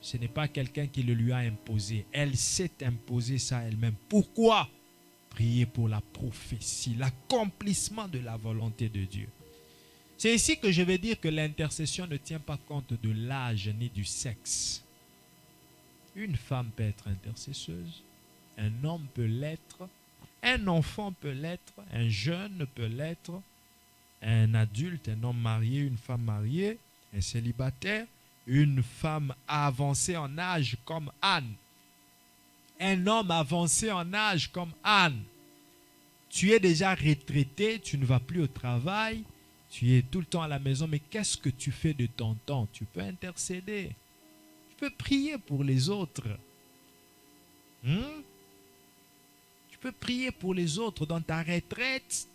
Ce n'est pas quelqu'un qui le lui a imposé. Elle s'est imposé ça elle-même. Pourquoi? Prier pour la prophétie, l'accomplissement de la volonté de Dieu. C'est ici que je vais dire que l'intercession ne tient pas compte de l'âge ni du sexe. Une femme peut être intercesseuse, un homme peut l'être, un enfant peut l'être, un jeune peut l'être, un adulte, un homme marié, une femme mariée, un célibataire, une femme avancée en âge comme Anne, un homme avancé en âge comme Anne. Tu es déjà retraité, tu ne vas plus au travail, tu es tout le temps à la maison, mais qu'est-ce que tu fais de ton temps? Tu peux intercéder, tu peux prier pour les autres. Tu peux prier pour les autres dans ta retraite.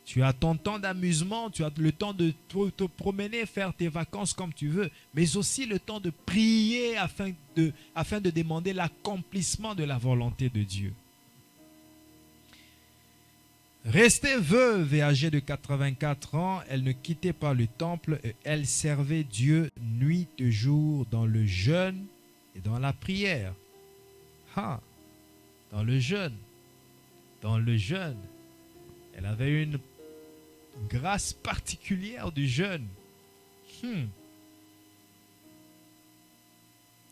Tu as ton temps d'amusement, tu as le temps de te promener, faire tes vacances comme tu veux, mais aussi le temps de prier afin de demander l'accomplissement de la volonté de Dieu. Restée veuve et âgée de 84 ans, elle ne quittait pas le temple et elle servait Dieu nuit et jour dans le jeûne et dans la prière. Dans le jeûne. Elle avait une grâce particulière du jeûne.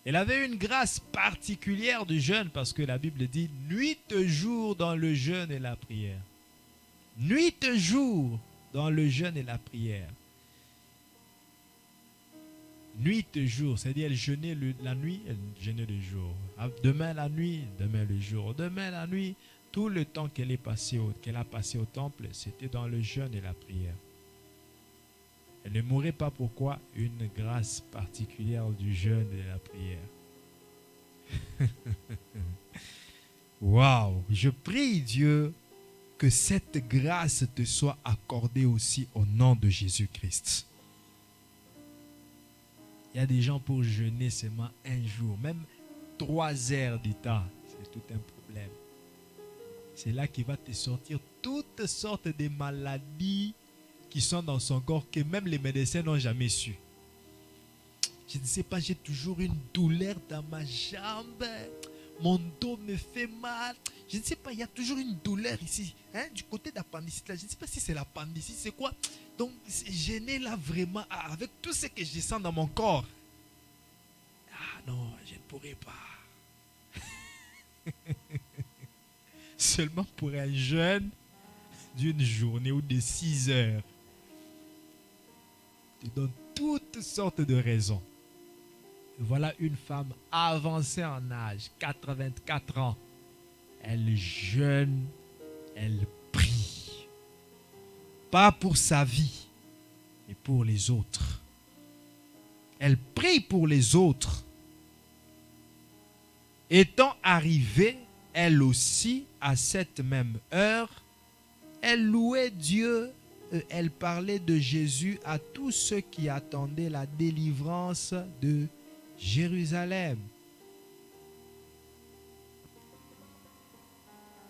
Elle avait une grâce particulière du jeûne parce que la Bible dit nuit et jour dans le jeûne et la prière. Nuit et jour dans le jeûne et la prière. Nuit et jour, c'est-à-dire elle jeûnait la nuit, elle jeûnait le jour. Demain la nuit, demain le jour. Demain la nuit, tout le temps qu'elle a passé au temple, c'était dans le jeûne et la prière. Elle ne mourrait pas pourquoi? Une grâce particulière du jeûne et de la prière. Waouh! Je prie Dieu que cette grâce te soit accordée aussi au nom de Jésus-Christ. Il y a des gens pour jeûner seulement un jour, même 3 heures du temps, c'est tout un problème. C'est là qu'il va te sortir toutes sortes de maladies qui sont dans son corps que même les médecins n'ont jamais su. Je ne sais pas, j'ai toujours une douleur dans ma jambe, mon dos me fait mal. Je ne sais pas, il y a toujours une douleur ici, du côté d'appendicite. Je ne sais pas si c'est l'appendicite, c'est quoi. Donc, je n'ai là vraiment, avec tout ce que je sens dans mon corps. Non, je ne pourrais pas. Seulement pour un jeûne d'une journée ou de 6 heures. Tu donnes toutes sortes de raisons. Voilà une femme avancée en âge, 84 ans. Elle jeûne, elle prie. Pas pour sa vie, mais pour les autres. Elle prie pour les autres. Étant arrivée, elle aussi, à cette même heure, elle louait Dieu, elle parlait de Jésus à tous ceux qui attendaient la délivrance de Jérusalem.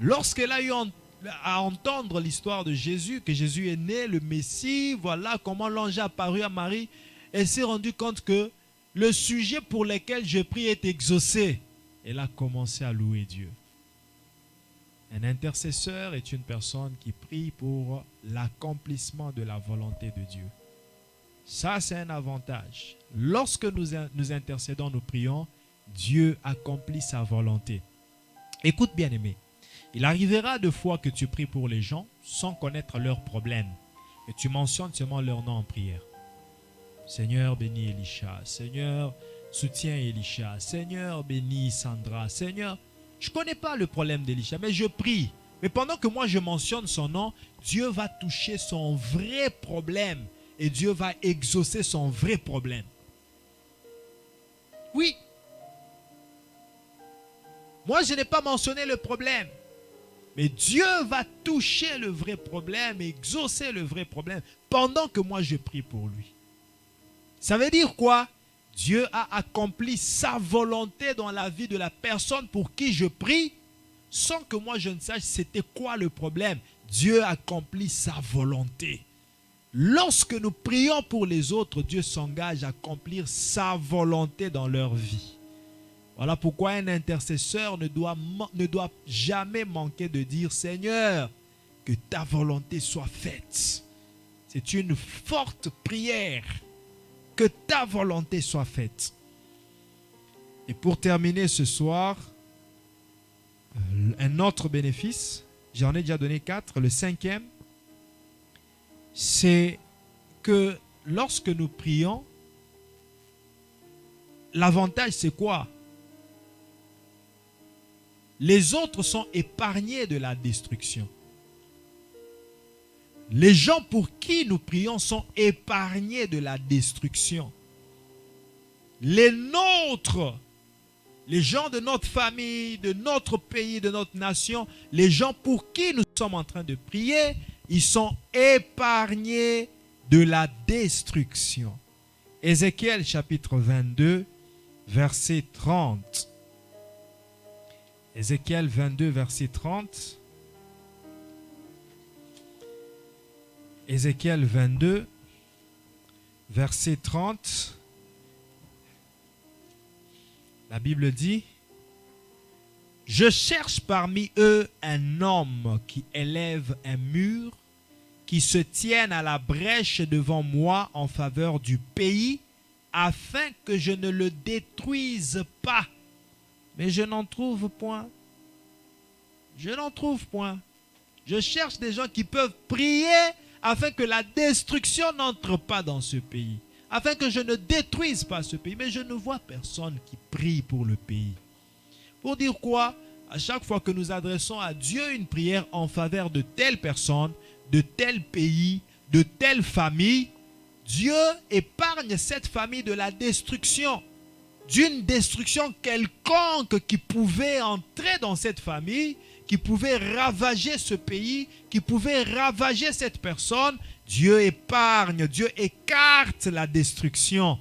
Lorsqu'elle a eu à entendre l'histoire de Jésus, que Jésus est né, le Messie, voilà comment l'ange a apparu à Marie, elle s'est rendue compte que le sujet pour lequel je prie est exaucé. Elle a commencé à louer Dieu. Un intercesseur est une personne qui prie pour l'accomplissement de la volonté de Dieu. Ça, c'est un avantage. Lorsque nous intercédons, nous prions, Dieu accomplit sa volonté. Écoute bien aimé, il arrivera de fois que tu pries pour les gens sans connaître leurs problèmes et tu mentionnes seulement leur nom en prière. Seigneur, bénis Elisha. Seigneur, soutiens Elisha. Seigneur, bénis Sandra. Seigneur, je ne connais pas le problème d'Elisha, mais je prie. Mais pendant que moi je mentionne son nom, Dieu va toucher son vrai problème et Dieu va exaucer son vrai problème. Oui. Moi, je n'ai pas mentionné le problème, Mais Dieu va toucher le vrai problème, exaucer le vrai problème pendant que moi je prie pour lui. Ça veut dire quoi? Dieu a accompli sa volonté dans la vie de la personne pour qui je prie sans que moi je ne sache c'était quoi le problème. Dieu accomplit sa volonté. Lorsque nous prions pour les autres, Dieu s'engage à accomplir sa volonté dans leur vie. Voilà pourquoi un intercesseur ne doit jamais manquer de dire « Seigneur, que ta volonté soit faite ». C'est une forte prière. Que ta volonté soit faite. Et pour terminer ce soir, un autre bénéfice, j'en ai déjà donné 4, le 5e, c'est que lorsque nous prions, l'avantage c'est quoi? Les autres sont épargnés de la destruction. Les gens pour qui nous prions sont épargnés de la destruction. Les nôtres, les gens de notre famille, de notre pays, de notre nation, les gens pour qui nous sommes en train de prier, ils sont épargnés de la destruction. Ézéchiel chapitre 22, verset 30. Ézéchiel 22, verset 30. Ézéchiel 22, verset 30. La Bible dit, « Je cherche parmi eux un homme qui élève un mur, qui se tienne à la brèche devant moi en faveur du pays, afin que je ne le détruise pas. » Mais je n'en trouve point. Je n'en trouve point. Je cherche des gens qui peuvent prier afin que la destruction n'entre pas dans ce pays. Afin que je ne détruise pas ce pays. Mais je ne vois personne qui prie pour le pays. Pour dire quoi? À chaque fois que nous adressons à Dieu une prière en faveur de telle personne, de tel pays, de telle famille, Dieu épargne cette famille de la destruction. D'une destruction quelconque qui pouvait entrer dans cette famille, qui pouvait ravager ce pays, qui pouvait ravager cette personne. Dieu épargne, Dieu écarte la destruction.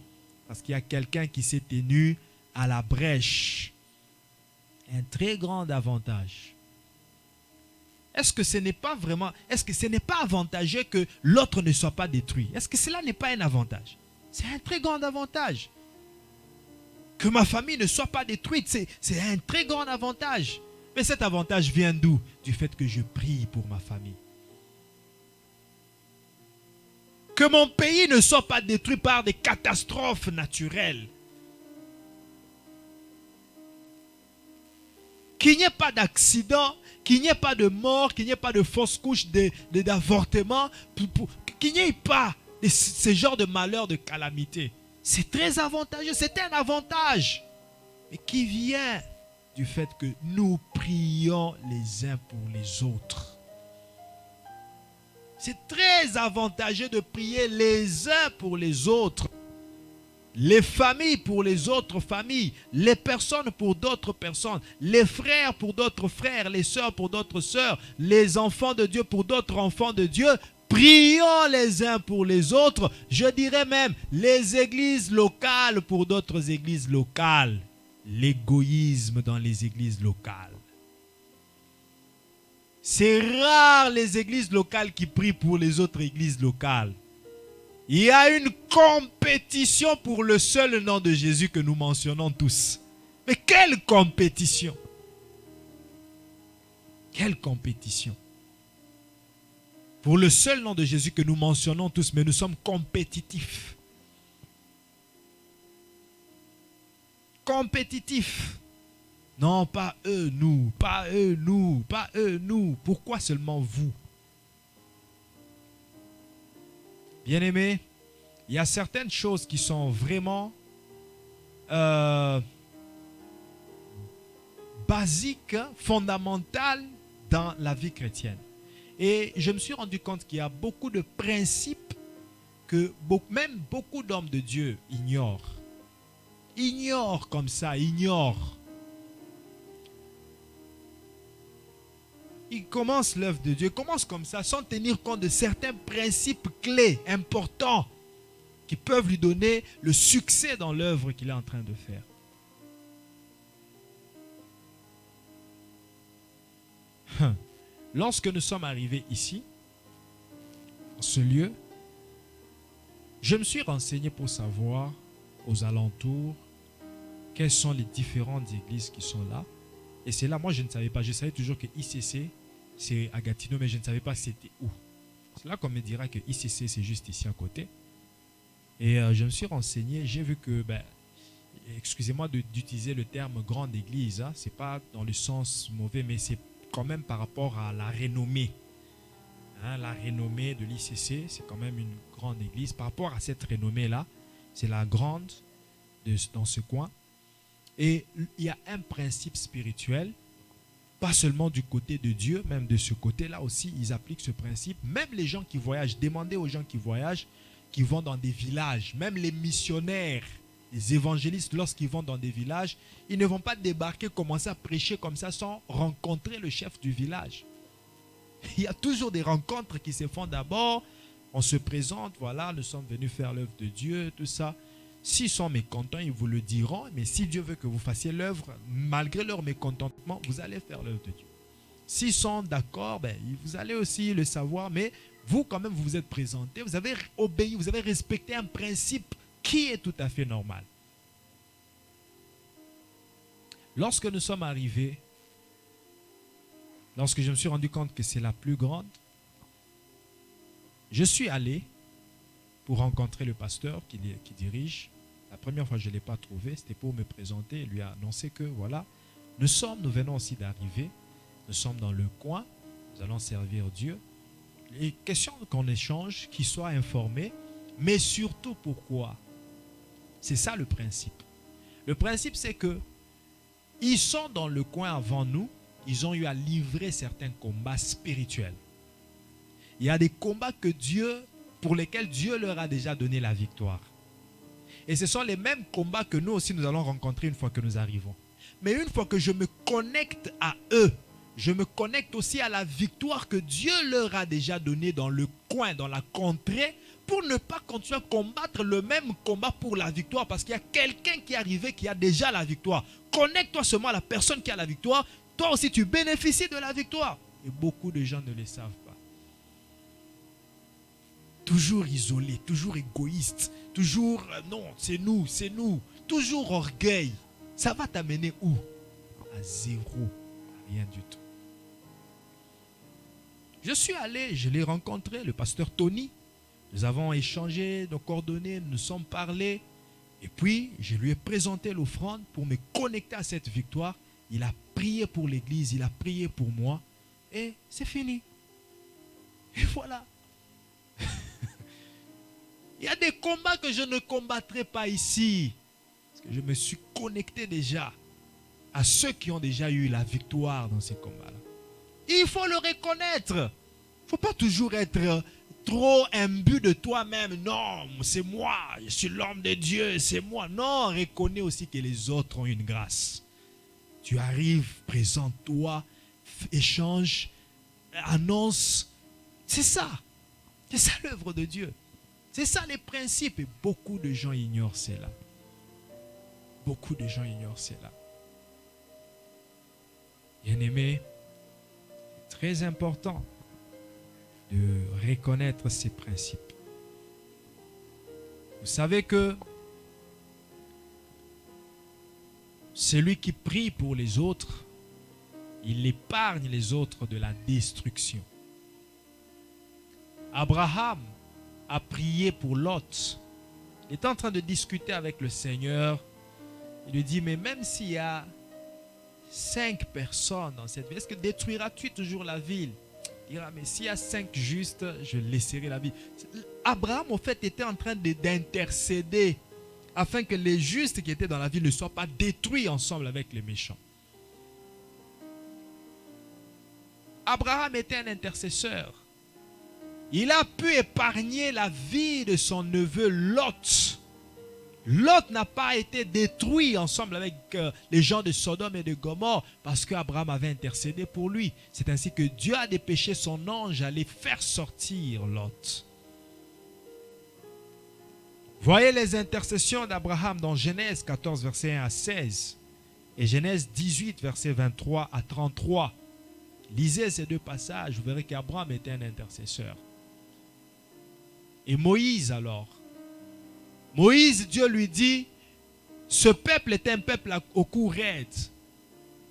Parce qu'il y a quelqu'un qui s'est tenu à la brèche. Un très grand avantage. Est-ce que ce n'est pas vraiment, est-ce que ce n'est pas avantageux que l'autre ne soit pas détruit? Est-ce que cela n'est pas un avantage? C'est un très grand avantage. Que ma famille ne soit pas détruite, c'est un très grand avantage. Mais cet avantage vient d'où? Du fait que je prie pour ma famille. Que mon pays ne soit pas détruit par des catastrophes naturelles. Qu'il n'y ait pas d'accident, qu'il n'y ait pas de mort, qu'il n'y ait pas de fausse couche, d'avortement, qu'il n'y ait pas de ce genre de malheur, de calamité. C'est très avantageux, c'est un avantage. Mais qui vient du fait que nous prions les uns pour les autres. C'est très avantageux de prier les uns pour les autres. Les familles pour les autres familles, les personnes pour d'autres personnes, les frères pour d'autres frères, les sœurs pour d'autres sœurs, les enfants de Dieu pour d'autres enfants de Dieu. Prions les uns pour les autres, je dirais même les églises locales pour d'autres églises locales. L'égoïsme dans les églises locales. C'est rare les églises locales qui prient pour les autres églises locales. Il y a une compétition pour le seul nom de Jésus que nous mentionnons tous. Mais quelle compétition! Quelle compétition! Pour le seul nom de Jésus que nous mentionnons tous, mais nous sommes compétitifs. Compétitifs. Non, pas eux, nous. Pas eux, nous. Pas eux, nous. Pourquoi seulement vous? Bien-aimés, il y a certaines choses qui sont vraiment basiques, fondamentales dans la vie chrétienne. Et je me suis rendu compte qu'il y a beaucoup de principes que même beaucoup d'hommes de Dieu ignorent. Ignorent comme ça, ignorent. il commence l'œuvre de Dieu, il commence comme ça, sans tenir compte de certains principes clés, importants, qui peuvent lui donner le succès dans l'œuvre qu'il est en train de faire. Lorsque nous sommes arrivés ici, dans ce lieu, je me suis renseigné pour savoir aux alentours quelles sont les différentes églises qui sont là. Et c'est là, moi je ne savais pas. Je savais toujours que ICC, c'est à Gatineau, mais je ne savais pas c'était où. C'est là qu'on me dira que ICC, c'est juste ici à côté. Et je me suis renseigné, j'ai vu que, excusez-moi d'utiliser le terme grande église, hein, c'est pas dans le sens mauvais, mais c'est quand même par rapport à la renommée. Hein, la renommée de l'ICC, c'est quand même une grande église. Par rapport à cette renommée-là, c'est la grande dans ce coin. Et il y a un principe spirituel, pas seulement du côté de Dieu, même de ce côté-là aussi, ils appliquent ce principe. Même les gens qui voyagent, demandez aux gens qui voyagent, qui vont dans des villages, même les missionnaires, les évangélistes, lorsqu'ils vont dans des villages, ils ne vont pas débarquer, commencer à prêcher comme ça sans rencontrer le chef du village. Il y a toujours des rencontres qui se font d'abord. On se présente, voilà, nous sommes venus faire l'œuvre de Dieu, tout ça. S'ils sont mécontents, ils vous le diront. Mais si Dieu veut que vous fassiez l'œuvre, malgré leur mécontentement, vous allez faire l'œuvre de Dieu. S'ils sont d'accord, vous allez aussi le savoir. Mais vous, quand même, vous vous êtes présenté. Vous avez obéi, vous avez respecté un principe qui est tout à fait normal. Lorsque nous sommes arrivés, lorsque je me suis rendu compte que c'est la plus grande, je suis allé pour rencontrer le pasteur qui dirige. La première fois, je ne l'ai pas trouvé. C'était pour me présenter et lui annoncer que voilà, nous venons aussi d'arriver. Nous sommes dans le coin. Nous allons servir Dieu. Les questions qu'on échange, qu'ils soient informés. Mais surtout pourquoi? C'est ça le principe. Le principe, c'est que ils sont dans le coin avant nous. Ils ont eu à livrer certains combats spirituels. Il y a des combats pour lesquels Dieu leur a déjà donné la victoire. Et ce sont les mêmes combats que nous aussi nous allons rencontrer une fois que nous arrivons. Mais une fois que je me connecte à eux, je me connecte aussi à la victoire que Dieu leur a déjà donnée dans le coin, dans la contrée, pour ne pas continuer à combattre le même combat pour la victoire, parce qu'il y a quelqu'un qui est arrivé qui a déjà la victoire. Connecte-toi seulement à la personne qui a la victoire. Toi aussi, tu bénéficies de la victoire. Et beaucoup de gens ne le savent pas. Toujours isolé, toujours égoïste, toujours non, c'est nous, toujours orgueil. Ça va t'amener où? À zéro, à rien du tout. Je suis allé, je l'ai rencontré, le pasteur Tony. Nous avons échangé nos coordonnées, nous nous sommes parlé. Et puis, je lui ai présenté l'offrande pour me connecter à cette victoire. Il a prié pour l'église, il a prié pour moi. Et c'est fini. Et voilà. Il y a des combats que je ne combattrai pas ici. Parce que je me suis connecté déjà à ceux qui ont déjà eu la victoire dans ces combats-là. Il faut le reconnaître. Il ne faut pas toujours être trop imbu de toi-même. Non, c'est moi, je suis l'homme de Dieu, c'est moi. Non, reconnais aussi que les autres ont une grâce. Tu arrives, présente-toi, échange, annonce. C'est ça. C'est ça l'œuvre de Dieu. C'est ça les principes. Et beaucoup de gens ignorent cela. Beaucoup de gens ignorent cela. Bien-aimés, c'est très important de reconnaître ces principes. Vous savez que celui qui prie pour les autres, il épargne les autres de la destruction. Abraham a prié pour Lot. Il est en train de discuter avec le Seigneur. Il lui dit, mais même s'il y a 5 personnes dans cette ville, est-ce que détruiras-tu toujours la ville? Il dira, mais s'il y a 5 justes, je laisserai la ville. Abraham, en fait, était en train d'intercéder afin que les justes qui étaient dans la ville ne soient pas détruits ensemble avec les méchants. Abraham était un intercesseur. Il a pu épargner la vie de son neveu Lot. Lot n'a pas été détruit ensemble avec les gens de Sodome et de Gomorrhe parce qu'Abraham avait intercédé pour lui. C'est ainsi que Dieu a dépêché son ange à les faire sortir Lot. Voyez les intercessions d'Abraham dans Genèse 14, verset 1 à 16 et Genèse 18, verset 23 à 33. Lisez ces deux passages, vous verrez qu'Abraham était un intercesseur. Et Moïse alors, Moïse, Dieu lui dit, ce peuple est un peuple au cou raide.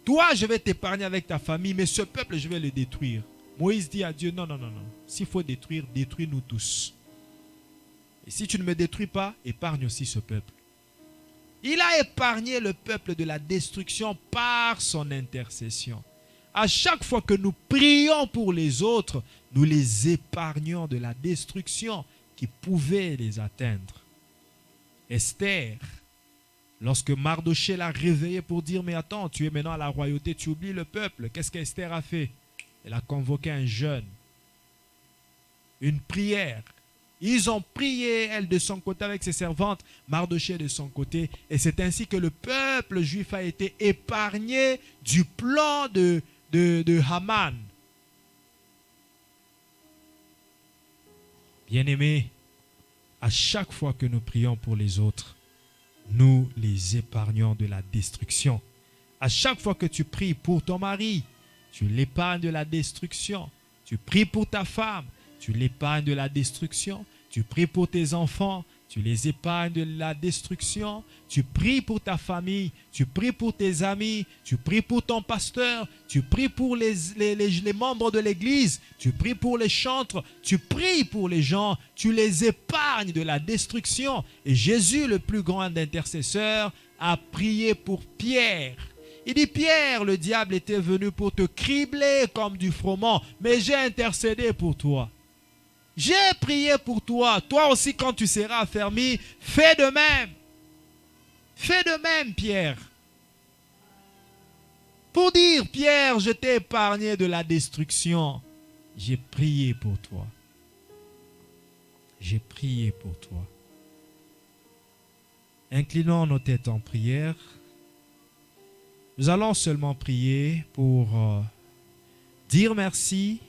Toi, je vais t'épargner avec ta famille, mais ce peuple, je vais le détruire. Moïse dit à Dieu, non, non, non, non. S'il faut détruire, détruis-nous tous. Et si tu ne me détruis pas, épargne aussi ce peuple. Il a épargné le peuple de la destruction par son intercession. À chaque fois que nous prions pour les autres, nous les épargnons de la destruction qui pouvait les atteindre. Esther, lorsque Mardoché l'a réveillée pour dire, mais attends, tu es maintenant à la royauté, tu oublies le peuple. Qu'est-ce qu'Esther a fait? Elle a convoqué un jeûne, une prière. Ils ont prié, elle de son côté avec ses servantes, Mardoché de son côté. Et c'est ainsi que le peuple juif a été épargné du plan de Haman. Bien-aimés, à chaque fois que nous prions pour les autres, nous les épargnons de la destruction. À chaque fois que tu pries pour ton mari, tu l'épargnes de la destruction. Tu pries pour ta femme, tu l'épargnes de la destruction. Tu pries pour tes enfants, tu les épargnes de la destruction. Tu pries pour ta famille, tu pries pour tes amis, tu pries pour ton pasteur, tu pries pour les membres de l'église, tu pries pour les chantres, tu pries pour les gens, tu les épargnes de la destruction. Et Jésus, le plus grand intercesseur, a prié pour Pierre. Il dit, Pierre, le diable était venu pour te cribler comme du froment, mais j'ai intercédé pour toi. J'ai prié pour toi. Toi aussi, quand tu seras affermi, fais de même. Fais de même, Pierre. Pour dire, Pierre, je t'ai épargné de la destruction. J'ai prié pour toi. J'ai prié pour toi. Inclinons nos têtes en prière. Nous allons seulement prier pour dire merci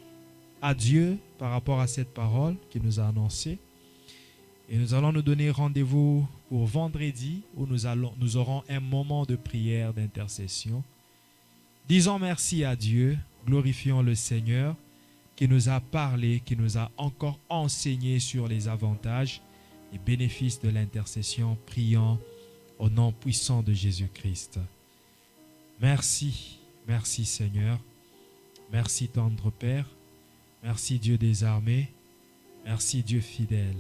à Dieu par rapport à cette parole qu'il nous a annoncée. Et nous allons nous donner rendez-vous pour vendredi où nous aurons un moment de prière, d'intercession. Disons merci à Dieu, glorifions le Seigneur qui nous a parlé, qui nous a encore enseigné sur les avantages et bénéfices de l'intercession. Prions au nom puissant de Jésus-Christ. Merci, merci Seigneur. Merci tendre Père. Merci Dieu des armées, merci Dieu fidèle.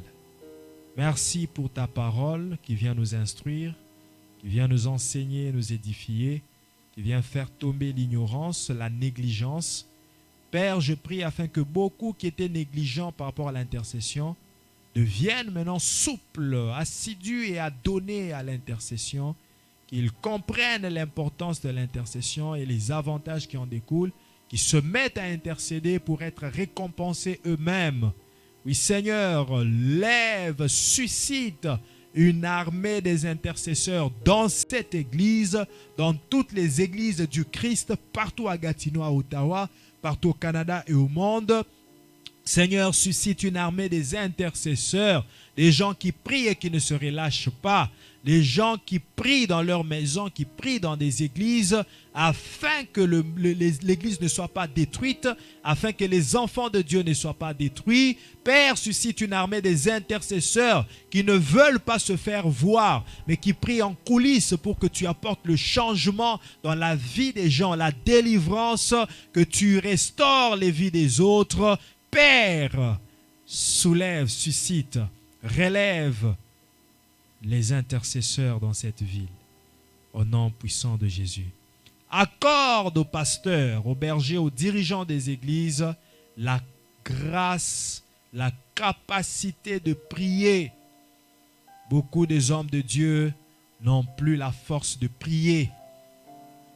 Merci pour ta parole qui vient nous instruire, qui vient nous enseigner, nous édifier, qui vient faire tomber l'ignorance, la négligence. Père, je prie afin que beaucoup qui étaient négligents par rapport à l'intercession deviennent maintenant souples, assidus et à donner à l'intercession, qu'ils comprennent l'importance de l'intercession et les avantages qui en découlent, qui se mettent à intercéder pour être récompensés eux-mêmes. Oui, Seigneur, lève, suscite une armée des intercesseurs dans cette église, dans toutes les églises du Christ, partout à Gatineau, à Ottawa, partout au Canada et au monde. Seigneur, suscite une armée des intercesseurs, des gens qui prient et qui ne se relâchent pas, les gens qui prient dans leur maison, qui prient dans des églises, afin que l'église ne soit pas détruite, afin que les enfants de Dieu ne soient pas détruits. Père, suscite une armée des intercesseurs qui ne veulent pas se faire voir, mais qui prient en coulisses pour que tu apportes le changement dans la vie des gens, la délivrance, que tu restaures les vies des autres. Père, soulève, suscite, relève les intercesseurs dans cette ville, au nom puissant de Jésus. Accorde aux pasteurs, aux bergers, aux dirigeants des églises la grâce, la capacité de prier. Beaucoup des hommes de Dieu n'ont plus la force de prier.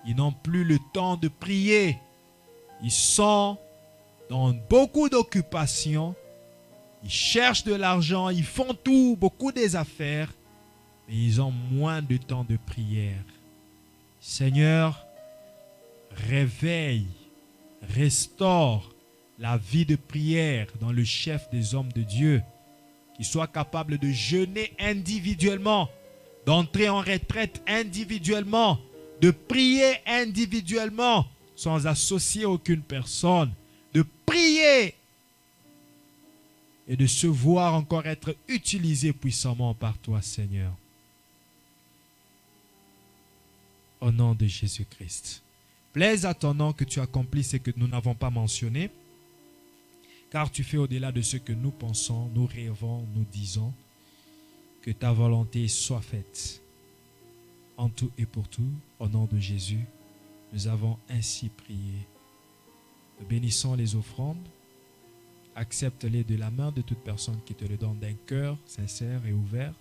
Ils n'ont plus le temps de prier. Ils sont dans beaucoup d'occupations. Ils cherchent de l'argent, ils font tout, beaucoup des affaires. mais ils ont moins de temps de prière. Seigneur, réveille, restaure la vie de prière dans le chef des hommes de Dieu, qui soit capable de jeûner individuellement, d'entrer en retraite individuellement, de prier individuellement, sans associer aucune personne, de prier et de se voir encore être utilisé puissamment par toi, Seigneur. Au nom de Jésus-Christ. Plaise à ton nom que tu accomplisses ce que nous n'avons pas mentionné, car tu fais au-delà de ce que nous pensons, nous rêvons, nous disons. Que ta volonté soit faite en tout et pour tout. Au nom de Jésus, nous avons ainsi prié. Nous bénissons les offrandes. Accepte-les de la main de toute personne qui te le donne d'un cœur sincère et ouvert.